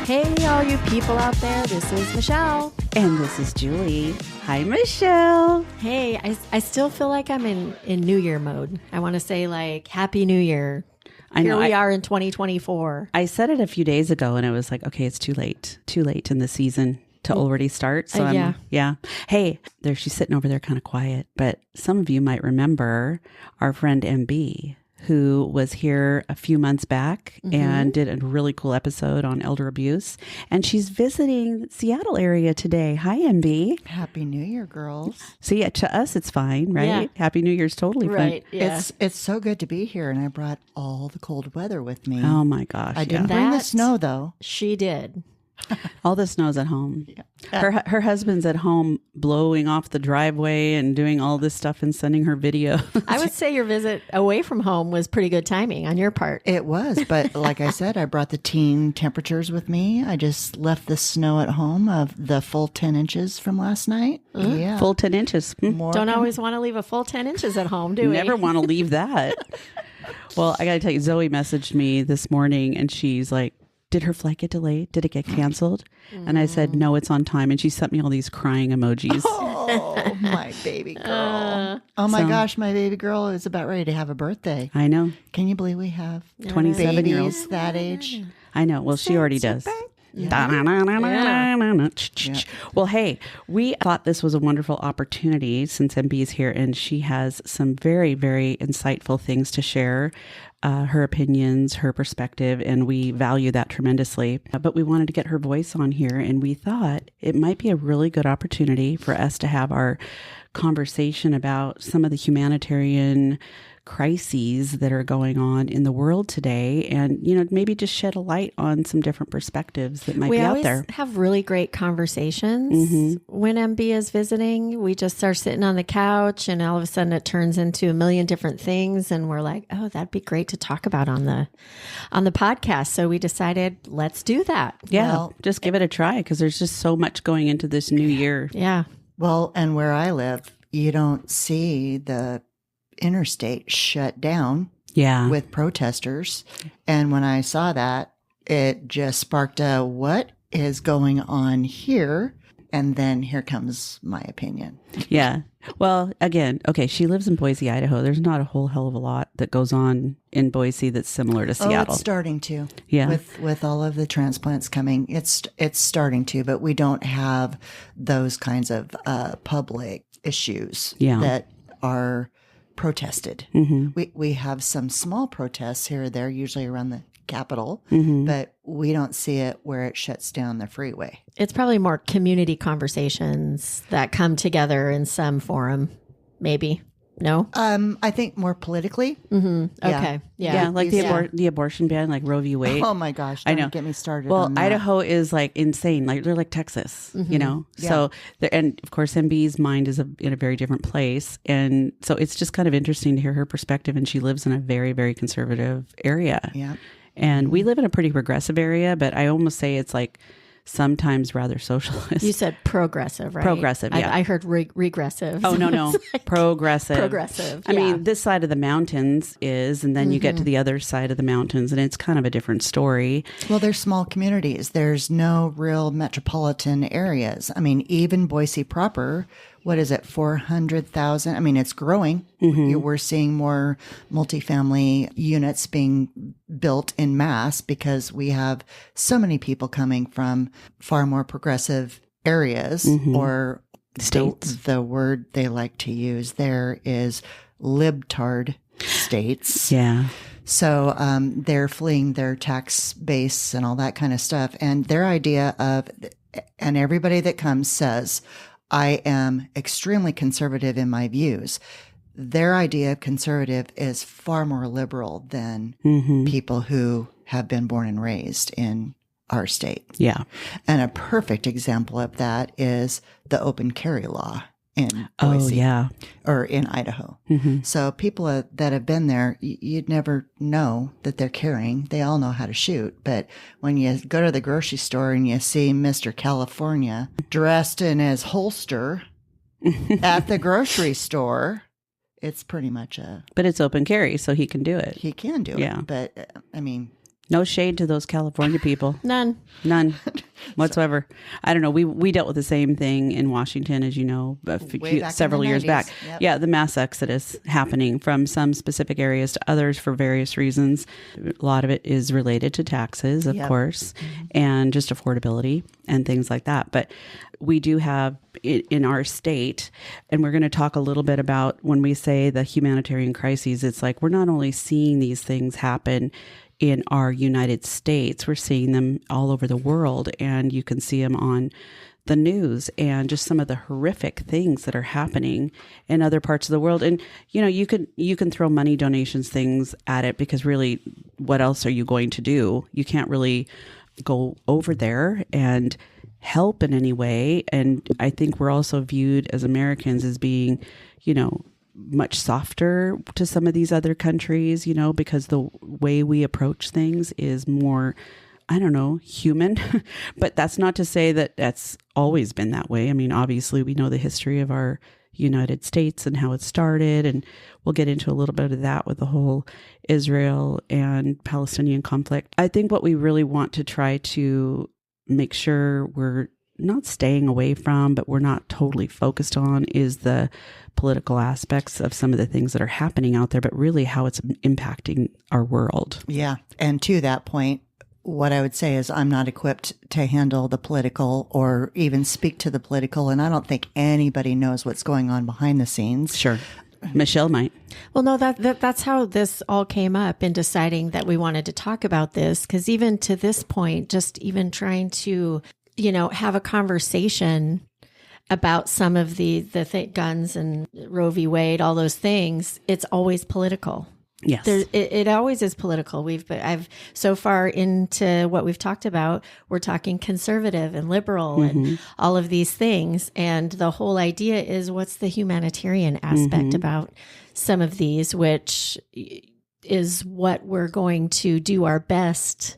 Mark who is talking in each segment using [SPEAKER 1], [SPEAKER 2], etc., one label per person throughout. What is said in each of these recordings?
[SPEAKER 1] Hey, all you people out there, this is Michelle.
[SPEAKER 2] And this is Julie. Hi, Michelle.
[SPEAKER 1] Hey, I still feel like I'm in New Year mode. I want to say like, Happy New Year. Here we are in 2024.
[SPEAKER 2] I said it a few days ago and it was like, okay, it's too late in the season to already start. So yeah. Hey, there she's sitting over there kind of quiet, but some of you might remember our friend MB, who was here a few months back and did a really cool episode on elder abuse. And she's visiting the Seattle area today. Hi, MB.
[SPEAKER 3] Happy New Year, girls.
[SPEAKER 2] So yeah, to us, it's fine, right?
[SPEAKER 1] Yeah.
[SPEAKER 2] Happy New Year's totally fine.
[SPEAKER 1] Right, yeah.
[SPEAKER 3] It's so good to be here, and I brought all the cold weather with me.
[SPEAKER 2] Oh my gosh.
[SPEAKER 3] I didn't bring the snow, though.
[SPEAKER 1] She did.
[SPEAKER 2] All the snow's at home. Yeah. Her husband's at home blowing off the driveway and doing all this stuff and sending her video.
[SPEAKER 1] I would say your visit away from home was pretty good timing on your part.
[SPEAKER 3] It was, but like I said, I brought the teen temperatures with me. I just left the snow at home of the full 10 inches from last night. Yeah.
[SPEAKER 2] Full 10 inches.
[SPEAKER 1] Don't always want to leave a full 10 inches at home, do we?
[SPEAKER 2] Never want to leave that. Well, I got to tell you, Zoe messaged me this morning and she's like, did her flight get delayed? Did it get canceled? And I said, no, it's on time. And she sent me all these crying emojis.
[SPEAKER 3] Oh, my baby girl. Oh, my gosh, my baby girl is about ready to have a birthday.
[SPEAKER 2] I know.
[SPEAKER 3] Can you believe we have
[SPEAKER 2] 27-year-olds
[SPEAKER 3] that age?
[SPEAKER 2] I know. Well, she already does. Well, hey, we thought this was a wonderful opportunity since MB is here and she has some very, very insightful things to share, her opinions, her perspective, and we value that tremendously. But we wanted to get her voice on here and we thought it might be a really good opportunity for us to have our conversation about some of the humanitarian crises that are going on in the world today and, you know, maybe just shed a light on some different perspectives that might be out there.
[SPEAKER 1] We always have really great conversations when MB is visiting. We just start sitting on the couch and all of a sudden it turns into a million different things. And we're like, oh, that'd be great to talk about on the podcast. So we decided, let's do that.
[SPEAKER 2] Yeah. Well, just give it a try because there's just so much going into this new year.
[SPEAKER 1] Yeah.
[SPEAKER 3] Well, and where I live, you don't see the interstate shut down with protesters. And when I saw that, it just sparked a what is going on here? And then here comes my opinion.
[SPEAKER 2] Yeah. Well, again, okay, she lives in Boise, Idaho. There's not a whole hell of a lot that goes on in Boise that's similar to Seattle.
[SPEAKER 3] Oh, it's starting to.
[SPEAKER 2] Yeah.
[SPEAKER 3] With all of the transplants coming, it's starting to, but we don't have those kinds of public issues that are protested. We have some small protests here or there, usually around the Capitol, but we don't see it where it shuts down the freeway.
[SPEAKER 1] It's probably more community conversations that come together in some forum, maybe. No?
[SPEAKER 3] I think more politically.
[SPEAKER 1] Okay.
[SPEAKER 2] Yeah, like the abortion ban, like Roe v. Wade.
[SPEAKER 3] Oh my gosh, don't get me started
[SPEAKER 2] Well,
[SPEAKER 3] on that.
[SPEAKER 2] Idaho is like insane. Like they're like Texas, you know? Yeah. So, and of course, MB's mind is in a very different place. And so it's just kind of interesting to hear her perspective. And she lives in a very, very conservative area.
[SPEAKER 3] Yeah.
[SPEAKER 2] And we live in a pretty progressive area, but I almost say it's like sometimes rather socialist.
[SPEAKER 1] You said progressive, right?
[SPEAKER 2] Progressive, yeah.
[SPEAKER 1] I heard regressive.
[SPEAKER 2] Oh, no.
[SPEAKER 1] Like
[SPEAKER 2] progressive.
[SPEAKER 1] Progressive,
[SPEAKER 2] I mean, this side of the mountains is, and then you get to the other side of the mountains, and it's kind of a different story.
[SPEAKER 3] Well, there's small communities. There's no real metropolitan areas. I mean, even Boise proper, what is it, 400,000? I mean, it's growing. We're seeing more multifamily units being built in mass because we have so many people coming from far more progressive areas or states. The word they like to use there is libtard states.
[SPEAKER 2] Yeah.
[SPEAKER 3] So they're fleeing their tax base and all that kind of stuff. And their idea of, and everybody that comes says, I am extremely conservative in my views. Their idea of conservative is far more liberal than people who have been born and raised in our state.
[SPEAKER 2] Yeah.
[SPEAKER 3] And a perfect example of that is the open carry law in Boise or in Idaho. So people that have been there, you'd never know that they're carrying. They all know how to shoot. But when you go to the grocery store and you see Mr. California dressed in his holster at the grocery store, it's pretty much
[SPEAKER 2] But it's open carry, so he can do it.
[SPEAKER 3] He can do it. But, I mean...
[SPEAKER 2] No shade to those California people.
[SPEAKER 1] None
[SPEAKER 2] Whatsoever. I don't know. We dealt with the same thing in Washington, as you know, several years back.
[SPEAKER 3] Yep.
[SPEAKER 2] Yeah, the mass exodus happening from some specific areas to others for various reasons. A lot of it is related to taxes, of course, and just affordability and things like that. But we do have in our state, and we're going to talk a little bit about when we say the humanitarian crises, it's like we're not only seeing these things happen in our United States, we're seeing them all over the world, and you can see them on the news and just some of the horrific things that are happening in other parts of the world. And, you know, you can throw money donations things at it, because really, what else are you going to do? You can't really go over there and help in any way. And I think we're also viewed as Americans as being, you know, much softer to some of these other countries, you know, because the way we approach things is more, I don't know, human. But that's not to say that that's always been that way. I mean, obviously, we know the history of our United States and how it started, and we'll get into a little bit of that with the whole Israel and Palestinian conflict. I think what we really want to try to make sure we're not staying away from, but we're not totally focused on, is the political aspects of some of the things that are happening out there, but really how it's impacting our world.
[SPEAKER 3] Yeah. And to that point, what I would say is I'm not equipped to handle the political or even speak to the political. And I don't think anybody knows what's going on behind the scenes.
[SPEAKER 2] Sure. Michelle might.
[SPEAKER 1] Well, no, that's how this all came up in deciding that we wanted to talk about this. Because even to this point, just even trying to, you know, have a conversation about some of the guns and Roe v. Wade, all those things, it's always political.
[SPEAKER 2] Yes.
[SPEAKER 1] It always is political. I've so far into what we've talked about, we're talking conservative and liberal and all of these things. And the whole idea is, what's the humanitarian aspect about some of these, which is what we're going to do our best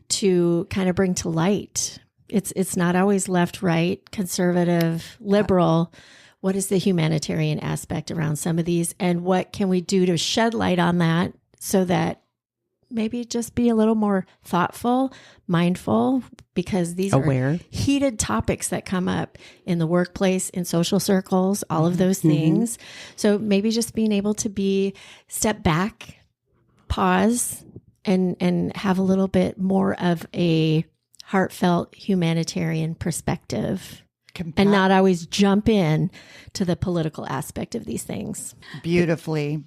[SPEAKER 1] to kind of bring to light. It's not always left, right, conservative, liberal. What is the humanitarian aspect around some of these, and what can we do to shed light on that so that maybe just be a little more thoughtful, mindful, because these are heated topics that come up in the workplace, in social circles, all of those things. So maybe just being able to step back, pause, and have a little bit more of a heartfelt humanitarian perspective. And not always jump in to the political aspect of these things. Beautifully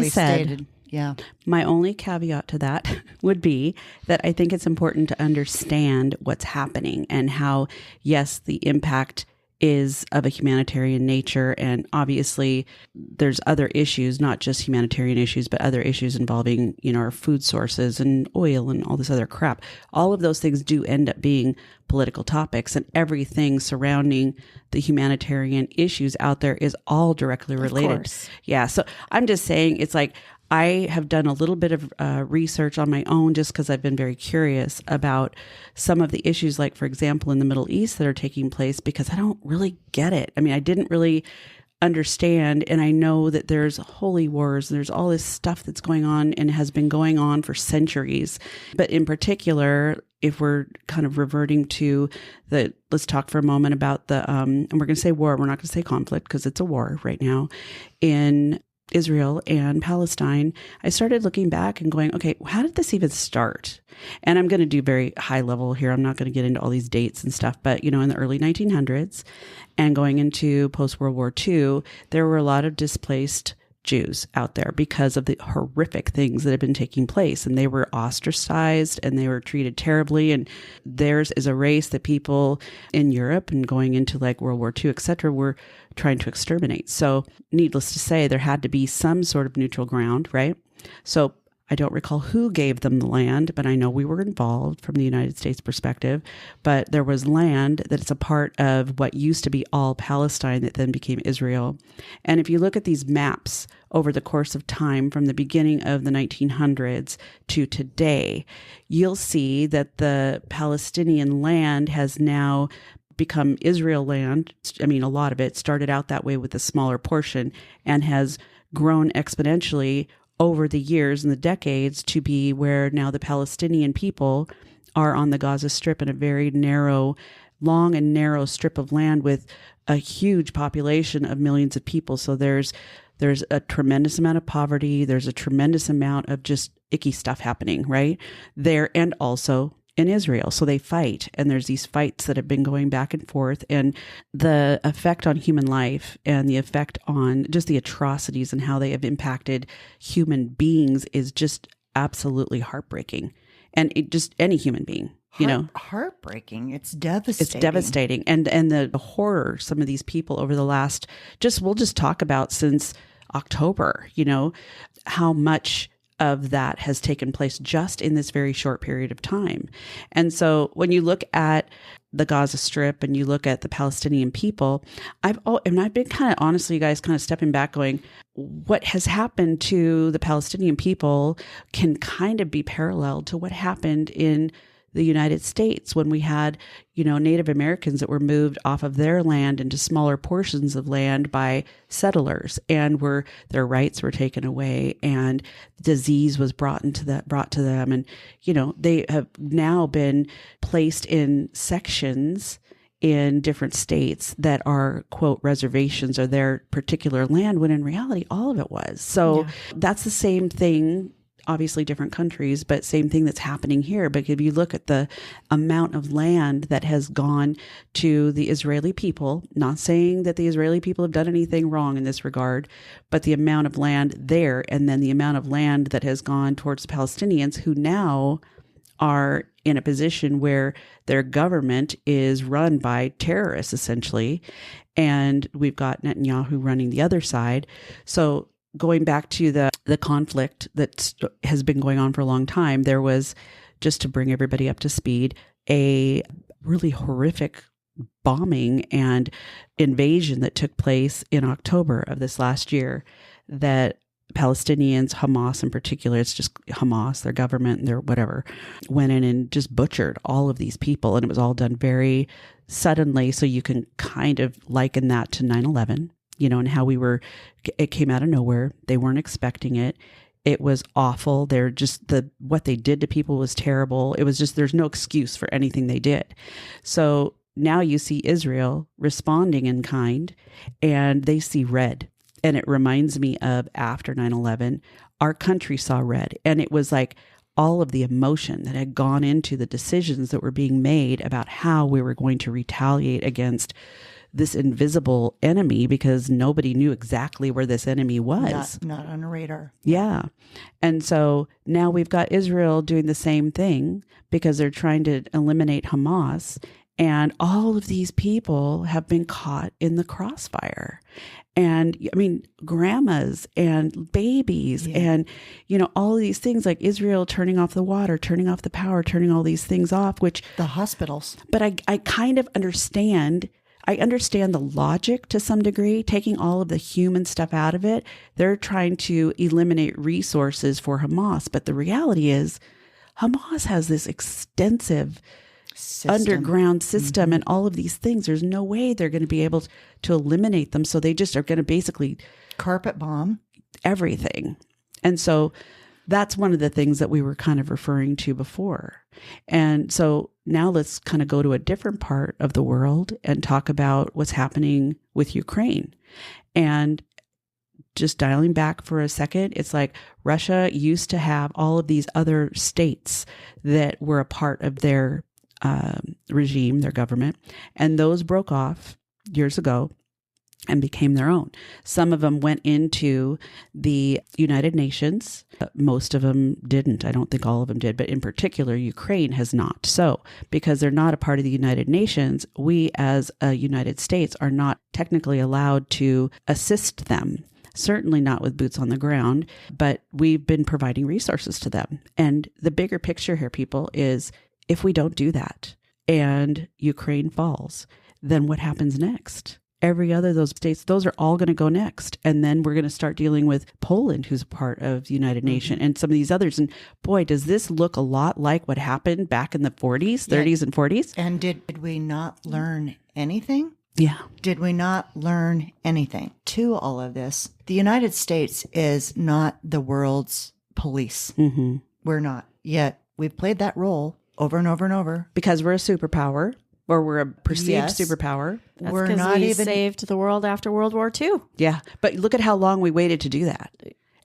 [SPEAKER 2] said.
[SPEAKER 3] Yeah.
[SPEAKER 2] My only caveat to that would be that I think it's important to understand what's happening and how, yes, the impact is of a humanitarian nature. And obviously there's other issues, not just humanitarian issues, but other issues involving, you know, our food sources and oil and all this other crap. All of those things do end up being political topics, and everything surrounding the humanitarian issues out there is all directly related.
[SPEAKER 1] Of course.
[SPEAKER 2] Yeah. So I'm just saying, it's like, I have done a little bit of research on my own just because I've been very curious about some of the issues, like, for example, in the Middle East that are taking place, because I don't really get it. I mean, I didn't really understand. And I know that there's holy wars, there's all this stuff that's going on and has been going on for centuries. But in particular, if we're kind of reverting to let's talk for a moment about and we're going to say war, we're not going to say conflict because it's a war right now in Israel and Palestine. I started looking back and going, okay, how did this even start? And I'm going to do very high level here. I'm not going to get into all these dates and stuff, but, you know, in the early 1900s and going into post-World War II, there were a lot of displaced Jews out there because of the horrific things that had been taking place, and they were ostracized and they were treated terribly. And theirs is a race that people in Europe and going into like World War II, et cetera, were trying to exterminate. So needless to say, there had to be some sort of neutral ground, right? So I don't recall who gave them the land, but I know we were involved from the United States perspective. But there was land that is a part of what used to be all Palestine that then became Israel. And if you look at these maps over the course of time from the beginning of the 1900s to today, you'll see that the Palestinian land has now become Israel land. I mean, a lot of it started out that way with a smaller portion and has grown exponentially over the years and the decades to be where now the Palestinian people are on the Gaza Strip in a very long and narrow strip of land with a huge population of millions of people. So there's a tremendous amount of poverty. There's a tremendous amount of just icky stuff happening right there, and also in Israel. So they fight, and there's these fights that have been going back and forth, and the effect on human life and the effect on just the atrocities and how they have impacted human beings is just absolutely heartbreaking. And it just any human being,
[SPEAKER 3] heartbreaking. It's devastating.
[SPEAKER 2] It's devastating. And the horror, some of these people over the last, we'll just talk about since October, how much of that has taken place just in this very short period of time. And so when you look at the Gaza Strip and you look at the Palestinian people, I've been kind of, honestly, you guys, kind of stepping back going, what has happened to the Palestinian people can kind of be paralleled to what happened in the United States when we had, Native Americans that were moved off of their land into smaller portions of land by settlers, and their rights were taken away, and disease was brought to them, and they have now been placed in sections in different states that are, quote, reservations or their particular land, when in reality all of it was. So that's the same thing. Obviously different countries, but same thing that's happening here. But if you look at the amount of land that has gone to the Israeli people, not saying that the Israeli people have done anything wrong in this regard, but the amount of land there, and then the amount of land that has gone towards the Palestinians, who now are in a position where their government is run by terrorists, essentially. And we've got Netanyahu running the other side. So going back to the conflict that has been going on for a long time, there was, just to bring everybody up to speed, a really horrific bombing and invasion that took place in October of this last year that Palestinians, Hamas in particular, it's just Hamas, their government and their whatever, went in and just butchered all of these people. And it was all done very suddenly. So you can kind of liken that to 9/11. And how it came out of nowhere. They weren't expecting it. It was awful. What they did to people was terrible. It was just, there's no excuse for anything they did. So now you see Israel responding in kind, and they see red. And it reminds me of after 9/11, our country saw red. And it was like all of the emotion that had gone into the decisions that were being made about how we were going to retaliate against this invisible enemy, because nobody knew exactly where this enemy was.
[SPEAKER 3] Not on a radar.
[SPEAKER 2] Yeah. And so now we've got Israel doing the same thing because they're trying to eliminate Hamas. And all of these people have been caught in the crossfire. And grandmas and babies and, all of these things, like Israel turning off the water, turning off the power, turning all these things off, which
[SPEAKER 3] the hospitals.
[SPEAKER 2] But I kind of understand. I understand the logic to some degree, taking all of the human stuff out of it. They're trying to eliminate resources for Hamas. But the reality is Hamas has this extensive underground system and all of these things. There's no way they're going to be able to eliminate them. So they just are going to basically
[SPEAKER 3] carpet bomb
[SPEAKER 2] everything. And so that's one of the things that we were kind of referring to before. And so now let's kind of go to a different part of the world and talk about what's happening with Ukraine. And just dialing back for a second, it's like Russia used to have all of these other states that were a part of their regime, their government, and those broke off years ago and became their own. Some of them went into the United Nations. Most of them didn't. I don't think all of them did, but in particular, Ukraine has not. So because they're not a part of the United Nations, we as a United States are not technically allowed to assist them. Certainly not with boots on the ground, but we've been providing resources to them. And the bigger picture here, people, is if we don't do that and Ukraine falls, then what happens next? Every other of those states, those are all going to go next. And then we're going to start dealing with Poland, who's a part of the United Nations, and some of these others. And boy, does this look a lot like what happened back in the 40s, 30s, and 40s.
[SPEAKER 3] And did we not learn anything?
[SPEAKER 2] Yeah.
[SPEAKER 3] Did we not learn anything to all of this? The United States is not the world's police.
[SPEAKER 2] Mm-hmm.
[SPEAKER 3] We're not. Yet we've played that role over and over and over.
[SPEAKER 2] Because we're a superpower, or we're a perceived
[SPEAKER 3] Yes.
[SPEAKER 2] superpower.
[SPEAKER 1] That's
[SPEAKER 3] We're
[SPEAKER 1] 'cause
[SPEAKER 3] not
[SPEAKER 1] we
[SPEAKER 3] even
[SPEAKER 1] saved the world after World War II.
[SPEAKER 2] Yeah. But look at how long we waited to do that.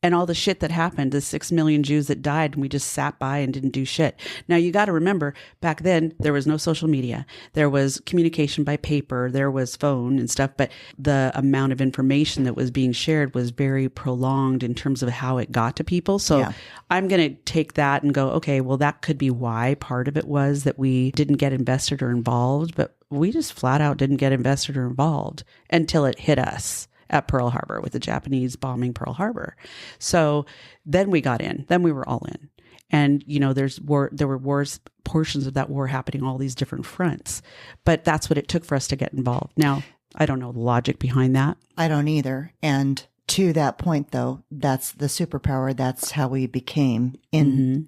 [SPEAKER 2] And all the shit that happened, the 6 million Jews that died, and we just sat by and didn't do shit. Now, you got to remember, back then, there was no social media. There was communication by paper. There was phone and stuff. But the amount of information that was being shared was very prolonged in terms of how it got to people. So
[SPEAKER 3] Yeah.
[SPEAKER 2] I'm going to take that and go, okay, well, that could be why part of it was that we didn't get invested or involved. But we just flat out didn't get invested or involved until it hit us at Pearl Harbor with the Japanese bombing Pearl Harbor. So then we got in, then we were all in. And, you know, there were wars, portions of that war happening, all these different fronts, but that's what it took for us to get involved. Now, I don't know the logic behind that.
[SPEAKER 3] I don't either. And to that point, though, that's the superpower. That's how we became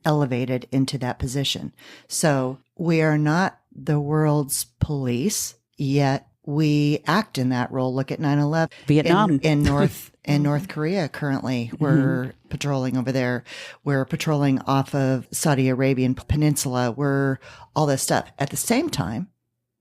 [SPEAKER 3] elevated into that position. So we are not the world's police, yet we act in that role. Look at 9/11.
[SPEAKER 2] Vietnam.
[SPEAKER 3] In North Korea currently. We're patrolling over there. We're patrolling off of Saudi Arabian Peninsula. We're all this stuff. At the same time,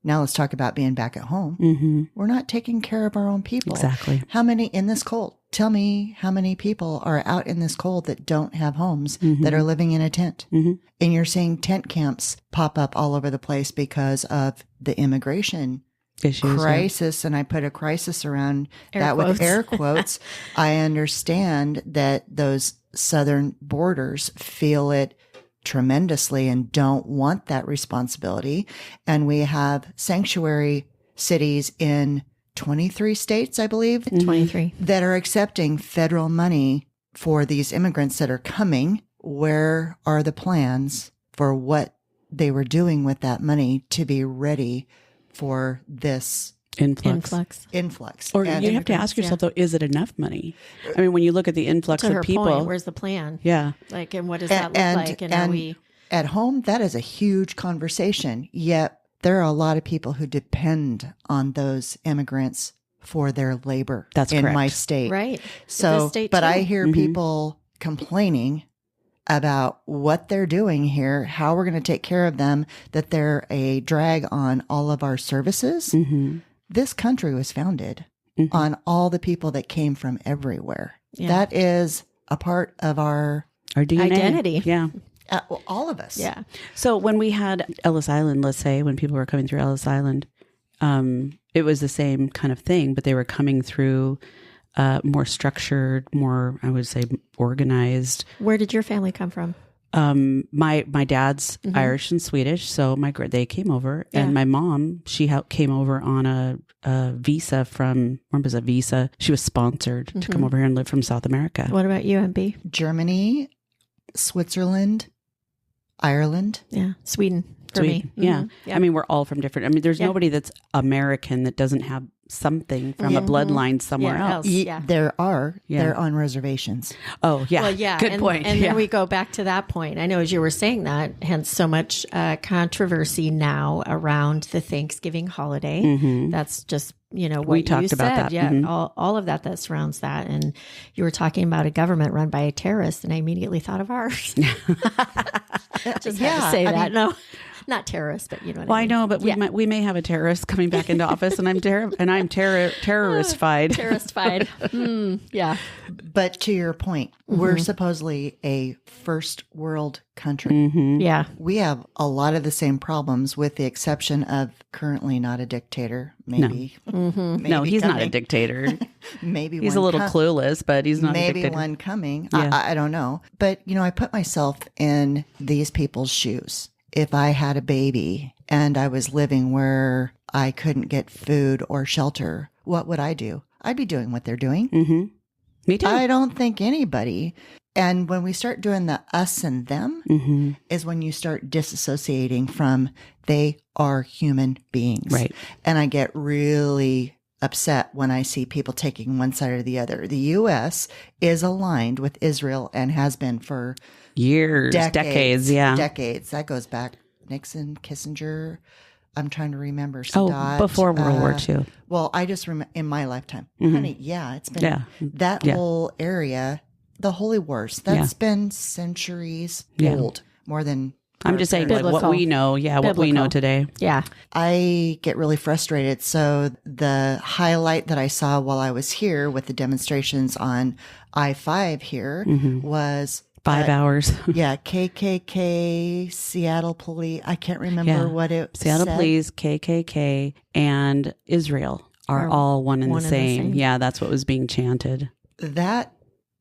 [SPEAKER 3] now let's talk about being back at home. We're not taking care of our own people.
[SPEAKER 2] Exactly.
[SPEAKER 3] How many in this cold? Tell me how many people are out in this cold that don't have homes, that are living in a tent. And you're seeing tent camps pop up all over the place because of the immigration
[SPEAKER 2] Issues,
[SPEAKER 3] crisis. And I put a crisis around
[SPEAKER 1] Air
[SPEAKER 3] that
[SPEAKER 1] quotes.
[SPEAKER 3] with air quotes. I understand that those southern borders feel it tremendously and don't want that responsibility. And we have sanctuary cities in 23 states, I believe,
[SPEAKER 1] 23.
[SPEAKER 3] that are accepting federal money for these immigrants that are coming. Where are the plans for what they were doing with that money to be ready for this influx?
[SPEAKER 2] Or
[SPEAKER 3] And
[SPEAKER 2] you have to ask yourself, though, is it enough money? I mean, when you look at the influx
[SPEAKER 1] To her
[SPEAKER 2] of people,
[SPEAKER 1] point, where's the plan?
[SPEAKER 2] yeah,
[SPEAKER 1] Like, and what does that look like? And are we...
[SPEAKER 3] at home, that is a huge conversation. Yet there are a lot of people who depend on those immigrants for their labor.
[SPEAKER 2] That's
[SPEAKER 3] in
[SPEAKER 2] correct.
[SPEAKER 3] my state.
[SPEAKER 1] Right.
[SPEAKER 3] So,
[SPEAKER 1] This state
[SPEAKER 3] but
[SPEAKER 1] too.
[SPEAKER 3] I hear people complaining about what they're doing here, how we're going to take care of them, that they're a drag on all of our services. This country was founded on all the people that came from everywhere.
[SPEAKER 1] Yeah.
[SPEAKER 3] That is a part of our
[SPEAKER 2] DNA.
[SPEAKER 1] Identity.
[SPEAKER 2] Yeah.
[SPEAKER 3] all of us.
[SPEAKER 1] Yeah.
[SPEAKER 2] So when we had Ellis Island, let's say, when people were coming through Ellis Island, it was the same kind of thing, but they were coming through more structured, more, I would say, organized.
[SPEAKER 1] Where did your family come from?
[SPEAKER 2] My dad's Irish and Swedish, so they came over, and my mom, she came over on a visa from, where was a visa? She was sponsored to come over here and live from South America.
[SPEAKER 1] What about you, MB?
[SPEAKER 3] Germany, Switzerland, Ireland.
[SPEAKER 1] Yeah. Sweden for
[SPEAKER 2] Sweet.
[SPEAKER 1] me.
[SPEAKER 2] Yeah.
[SPEAKER 1] Yeah.
[SPEAKER 2] I mean, we're all from different, I mean, there's nobody that's American that doesn't have something from a bloodline somewhere
[SPEAKER 1] Yeah,
[SPEAKER 2] else.
[SPEAKER 1] Yeah.
[SPEAKER 3] There are.
[SPEAKER 2] Yeah.
[SPEAKER 3] They're on reservations.
[SPEAKER 2] Oh, yeah.
[SPEAKER 1] Well, yeah.
[SPEAKER 2] Good point.
[SPEAKER 1] And
[SPEAKER 2] yeah.
[SPEAKER 1] then we go back to that point. I know as you were saying that, hence so much controversy now around the Thanksgiving holiday. That's just, what
[SPEAKER 2] We
[SPEAKER 1] you
[SPEAKER 2] talked
[SPEAKER 1] said.
[SPEAKER 2] about that.
[SPEAKER 1] Yeah. All of that surrounds that. And you were talking about a government run by a terrorist, and I immediately thought of ours. Just had to say that. No, not terrorist, but you know what
[SPEAKER 2] Well,
[SPEAKER 1] I
[SPEAKER 2] I
[SPEAKER 1] mean.
[SPEAKER 2] know, but we may have a terrorist coming back into office, and I'm terrorist-fied.
[SPEAKER 1] Terrorist-fied. Yeah.
[SPEAKER 3] But to your point, we're supposedly a first world country.
[SPEAKER 1] Yeah.
[SPEAKER 3] We have a lot of the same problems, with the exception of currently not a dictator. Maybe. Maybe
[SPEAKER 2] No, he's not a
[SPEAKER 3] coming.
[SPEAKER 2] dictator.
[SPEAKER 3] Maybe
[SPEAKER 2] He's a little clueless, but he's not a
[SPEAKER 3] maybe
[SPEAKER 2] dictator.
[SPEAKER 3] one coming.
[SPEAKER 2] Yeah.
[SPEAKER 3] I don't know. But, I put myself in these people's shoes. If I had a baby and I was living where I couldn't get food or shelter, what would I do? I'd be doing what they're doing.
[SPEAKER 2] Me too.
[SPEAKER 3] I don't think anybody. And when we start doing the us and them is when you start disassociating from they are human beings.
[SPEAKER 2] Right.
[SPEAKER 3] And I get really upset when I see people taking one side or the other. The U.S. is aligned with Israel and has been for
[SPEAKER 2] Years, decades, yeah.
[SPEAKER 3] Decades. That goes back Nixon, Kissinger, I'm trying to remember. Sadat,
[SPEAKER 2] before World War II.
[SPEAKER 3] Well, I just remember in my lifetime. Honey, it's been that whole area, the Holy Wars, that's been centuries old, more than...
[SPEAKER 2] I'm just saying like what we know. Yeah, what we know today.
[SPEAKER 1] Yeah.
[SPEAKER 3] I get really frustrated. So the highlight that I saw while I was here with the demonstrations on I-5 here was...
[SPEAKER 2] 5 hours.
[SPEAKER 3] KKK, Seattle police. I can't remember what it
[SPEAKER 2] Seattle
[SPEAKER 3] said.
[SPEAKER 2] police, KKK, and Israel are all one and the same. Yeah, that's what was being chanted.
[SPEAKER 3] That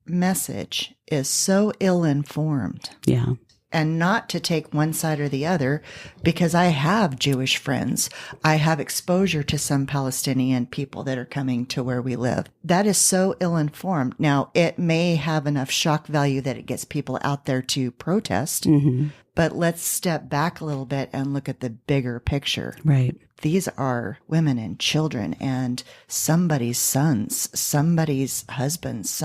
[SPEAKER 3] message is so ill-informed.
[SPEAKER 2] Yeah.
[SPEAKER 3] And not to take one side or the other, because I have Jewish friends. I have exposure to some Palestinian people that are coming to where we live. That is so ill-informed. Now, it may have enough shock value that it gets people out there to protest, but let's step back a little bit and look at the bigger picture.
[SPEAKER 2] Right.
[SPEAKER 3] These are women and children and somebody's sons, somebody's husbands,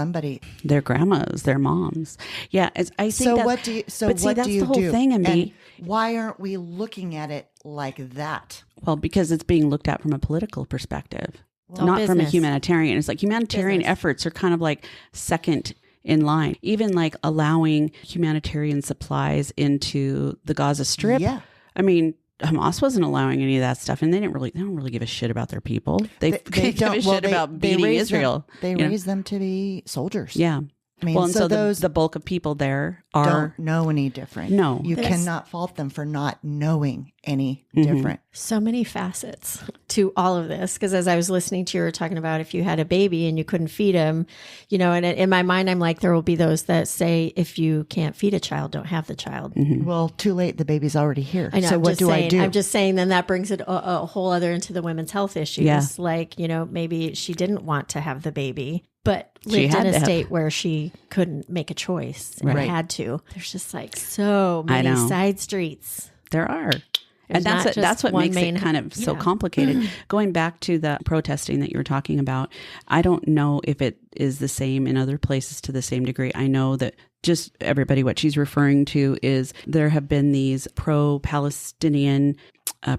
[SPEAKER 2] their grandmas, their moms. Yeah, I think
[SPEAKER 3] so. What do you? So
[SPEAKER 2] but see,
[SPEAKER 3] what
[SPEAKER 2] that's
[SPEAKER 3] do you
[SPEAKER 2] the whole
[SPEAKER 3] do?
[SPEAKER 2] thing, and
[SPEAKER 3] why aren't we looking at it like that?
[SPEAKER 2] Well, because it's being looked at from a political perspective,
[SPEAKER 1] Well,
[SPEAKER 2] not from a
[SPEAKER 1] business.
[SPEAKER 2] humanitarian. It's like humanitarian efforts are kind of like second in line. Even like allowing humanitarian supplies into the Gaza Strip.
[SPEAKER 3] Yeah.
[SPEAKER 2] I mean, Hamas wasn't allowing any of that stuff, and they don't really give a shit about their people. They don't give a shit about beating Israel.
[SPEAKER 3] They raise them to be soldiers.
[SPEAKER 2] Yeah.
[SPEAKER 3] I mean,
[SPEAKER 2] Well, and so
[SPEAKER 3] those
[SPEAKER 2] the bulk of people there are
[SPEAKER 3] don't know any different.
[SPEAKER 2] No.
[SPEAKER 3] You cannot fault them for not knowing any different.
[SPEAKER 1] So many facets to all of this. Because as I was listening to you, were talking about if you had a baby and you couldn't feed him, and in my mind, I'm like, there will be those that say, if you can't feed a child, don't have the child.
[SPEAKER 3] Well, too late. The baby's already here.
[SPEAKER 1] I know,
[SPEAKER 3] so what do I do?
[SPEAKER 1] I'm just saying, then that brings it a whole other into the women's health issues.
[SPEAKER 2] Yeah.
[SPEAKER 1] Like, maybe she didn't want to have the baby, but
[SPEAKER 2] She
[SPEAKER 1] lived
[SPEAKER 2] had
[SPEAKER 1] in
[SPEAKER 2] to
[SPEAKER 1] a
[SPEAKER 2] have-
[SPEAKER 1] state where she couldn't make a choice and
[SPEAKER 3] Right.
[SPEAKER 1] had to. There's just like so
[SPEAKER 2] I
[SPEAKER 1] many
[SPEAKER 2] know.
[SPEAKER 1] side streets.
[SPEAKER 2] There are.
[SPEAKER 1] There's
[SPEAKER 2] And
[SPEAKER 1] not just
[SPEAKER 2] that's what
[SPEAKER 1] one
[SPEAKER 2] makes
[SPEAKER 1] main-
[SPEAKER 2] it kind of so
[SPEAKER 1] yeah.
[SPEAKER 2] complicated. Going back to the protesting that you were talking about, I don't know if it is the same in other places to the same degree. I know that just everybody, what she's referring to is there have been these pro-Palestinian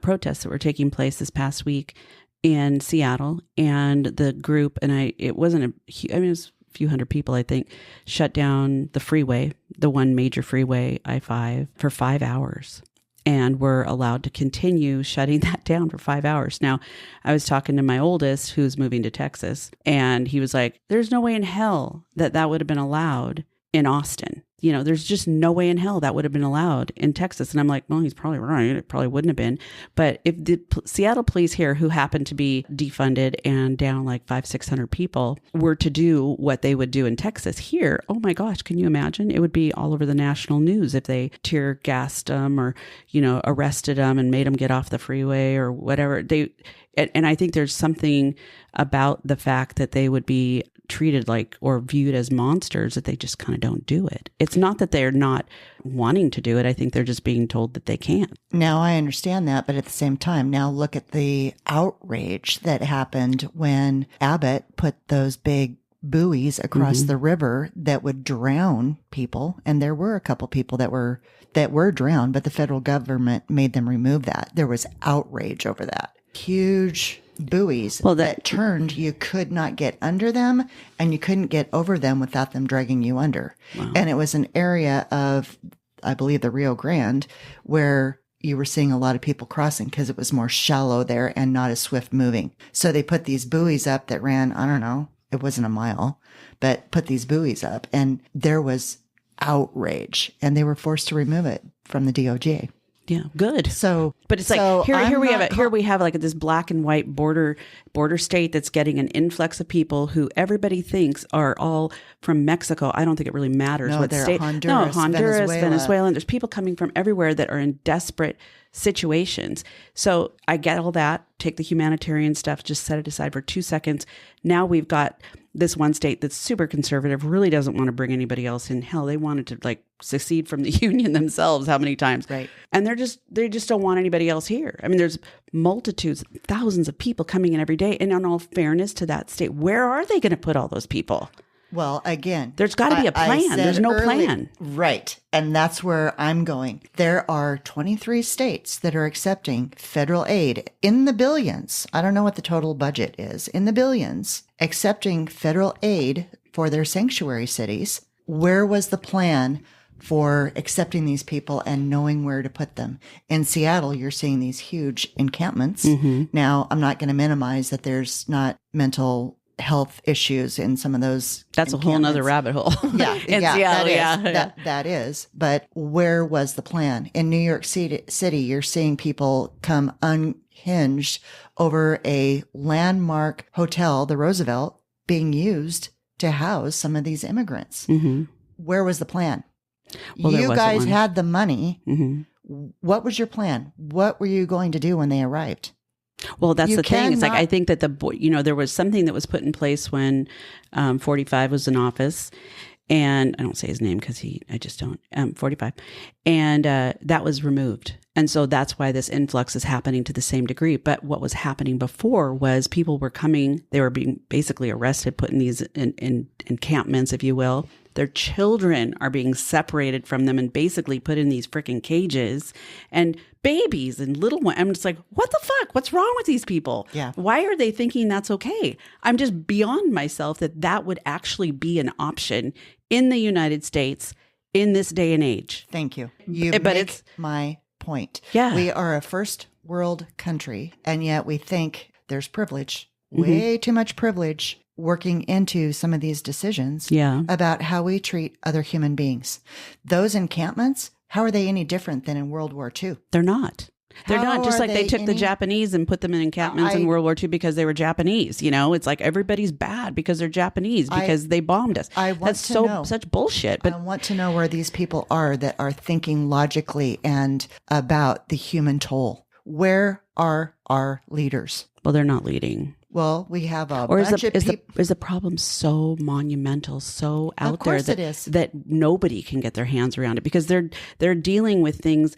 [SPEAKER 2] protests that were taking place this past week in Seattle, and the group, and it wasn't it was a few hundred people, I think, shut down the freeway, the one major freeway, I-5, for 5 hours. And were allowed to continue shutting that down for 5 hours. Now, I was talking to my oldest, who's moving to Texas, and he was like, there's no way in hell that would have been allowed in Austin. There's just no way in hell that would have been allowed in Texas. And I'm like, well, he's probably right. It probably wouldn't have been. But if the Seattle police here, who happen to be defunded and down like 500-600 people, were to do what they would do in Texas here, oh my gosh, can you imagine? It would be all over the national news if they tear gassed them or, arrested them and made them get off the freeway or whatever. And I think there's something about the fact that they would be treated like or viewed as monsters that they just kind of don't do it. It's not that they're not wanting to do it. I think they're just being told that they can't.
[SPEAKER 3] Now, I understand that, but at the same time, now look at the outrage that happened when Abbott put those big buoys across the river that would drown people. And there were a couple people that were drowned, but the federal government made them remove that. There was outrage over that. Huge buoys that turned. You could not get under them and you couldn't get over them without them dragging you under. Wow. And it was an area of, I believe, the Rio Grande where you were seeing a lot of people crossing because it was more shallow there and not as swift moving. So they put these buoys up that ran, I don't know, it wasn't a mile, but put these buoys up and there was outrage and they were forced to remove it from the DOJ.
[SPEAKER 2] Yeah, good. But it's like here we have like this black and white border state that's getting an influx of people who everybody thinks are all from Mexico. I don't think it really matters what state.
[SPEAKER 3] Honduras,
[SPEAKER 2] Venezuela. There's people coming from everywhere that are in desperate situations. So I get all that. Take the humanitarian stuff, just set it aside for 2 seconds. Now we've got this one state that's super conservative, really doesn't want to bring anybody else in. Hell, they wanted to like secede from the union themselves how many times?
[SPEAKER 3] Right.
[SPEAKER 2] And they just don't want anybody else here. I mean, there's multitudes, thousands of people coming in every day. And in all fairness to that state, where are they going to put all those people?
[SPEAKER 3] Well, again,
[SPEAKER 2] There's got to be a plan. There's no plan.
[SPEAKER 3] Right. And that's where I'm going. There are 23 states that are accepting federal aid in the billions. I don't know what the total budget is, in the billions, accepting federal aid for their sanctuary cities. Where was the plan for accepting these people and knowing where to put them? In Seattle, you're seeing these huge encampments. Now, I'm not going to minimize that there's not mental health issues in some of those.
[SPEAKER 2] That's a whole nother rabbit hole.
[SPEAKER 3] Yeah, that is. But where was the plan? In New York City, you're seeing people come unhinged over a landmark hotel, the Roosevelt, being used to house some of these immigrants. Where was the plan? Well, you guys had the money. What was your plan? What were you going to do when they arrived?
[SPEAKER 2] Well, that's the thing. It's like, I think that there was something that was put in place when 45 was in office, and I don't say his name because I just don't, 45. And that was removed. And so that's why this influx is happening to the same degree. But what was happening before was people were coming, they were being basically arrested, put in these in encampments, if you will. Their children are being separated from them and basically put in these freaking cages, and babies and little ones. I'm just like, what the fuck? What's wrong with these people?
[SPEAKER 3] Yeah.
[SPEAKER 2] Why are they thinking that's okay? I'm just beyond myself that would actually be an option in the United States in this day and age.
[SPEAKER 3] Thank you. It's my point.
[SPEAKER 2] Yeah.
[SPEAKER 3] We are a first world country, and yet we think there's privilege, way too much privilege, working into some of these decisions about how we treat other human beings. Those encampments, how are they any different than in World War II?
[SPEAKER 2] They're not. They're not. Just like they took the Japanese and put them in encampments in World War II because they were Japanese. You know, it's like everybody's bad because they're Japanese because they bombed us. That's such bullshit. But
[SPEAKER 3] I want to know where these people are that are thinking logically and about the human toll. Where are our leaders?
[SPEAKER 2] Well, they're not leading.
[SPEAKER 3] Well, we have a bunch of people.
[SPEAKER 2] Is the problem so monumental, so out there that nobody can get their hands around it because they're dealing with things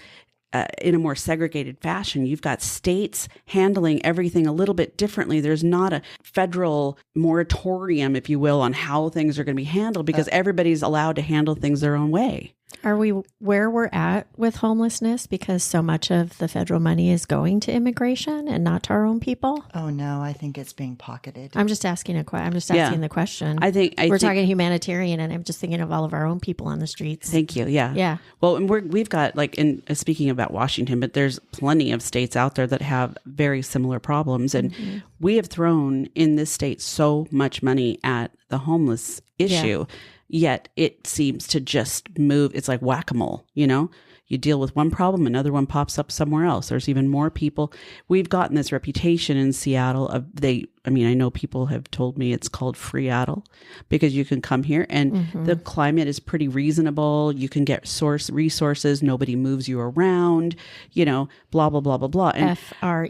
[SPEAKER 2] in a more segregated fashion. You've got states handling everything a little bit differently. There's not a federal moratorium, if you will, on how things are going to be handled because everybody's allowed to handle things their own way.
[SPEAKER 1] Are we where we're at with homelessness because so much of the federal money is going to immigration and not to our own people?
[SPEAKER 3] Oh no, I think it's being pocketed.
[SPEAKER 1] I'm just asking the question.
[SPEAKER 2] I think
[SPEAKER 1] we're talking humanitarian, and I'm just thinking of all of our own people on the streets.
[SPEAKER 2] Thank you. Yeah.
[SPEAKER 1] Yeah.
[SPEAKER 2] Well, and we've got speaking about Washington, but there's plenty of states out there that have very similar problems, and we have thrown in this state so much money at the homeless issue. Yeah. Yet it seems to just move. It's like whack-a-mole, you know? You deal with one problem, another one pops up somewhere else. There's even more people. We've gotten this reputation in Seattle I know people have told me it's called Freeattle because you can come here and the climate is pretty reasonable. You can get resources. Nobody moves you around, you know, blah, blah, blah, blah, blah. And
[SPEAKER 1] Freeattle.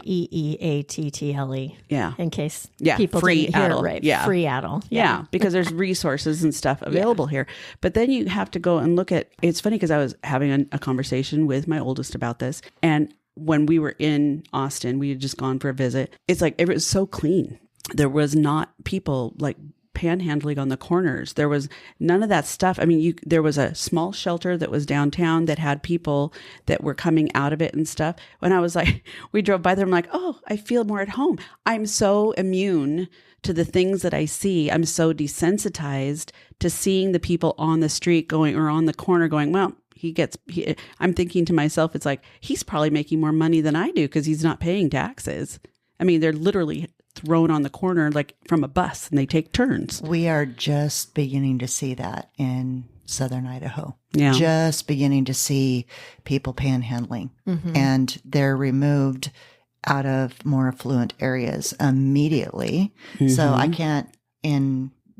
[SPEAKER 2] Yeah.
[SPEAKER 1] In case people didn't hear it right.
[SPEAKER 2] Yeah.
[SPEAKER 1] Freeattle.
[SPEAKER 2] Yeah. Because there's resources and stuff available here. But then you have to go and look at, it's funny because I was having a conversation with my oldest about this. And when we were in Austin, we had just gone for a visit. It's like, it was so clean. There was not people like panhandling on the corners. There was none of that stuff. I mean, there was a small shelter that was downtown that had people that were coming out of it and stuff. When I was like, we drove by there, I'm like, oh, I feel more at home. I'm so immune to the things that I see. I'm so desensitized to seeing the people on the street going or on the corner going, well, I'm thinking to myself, it's like, he's probably making more money than I do because he's not paying taxes. I mean, they're literally thrown on the corner like from a bus and they take turns.
[SPEAKER 3] We are just beginning to see that in southern Idaho.
[SPEAKER 2] Yeah.
[SPEAKER 3] Just beginning to see people panhandling and they're removed out of more affluent areas immediately. So I can't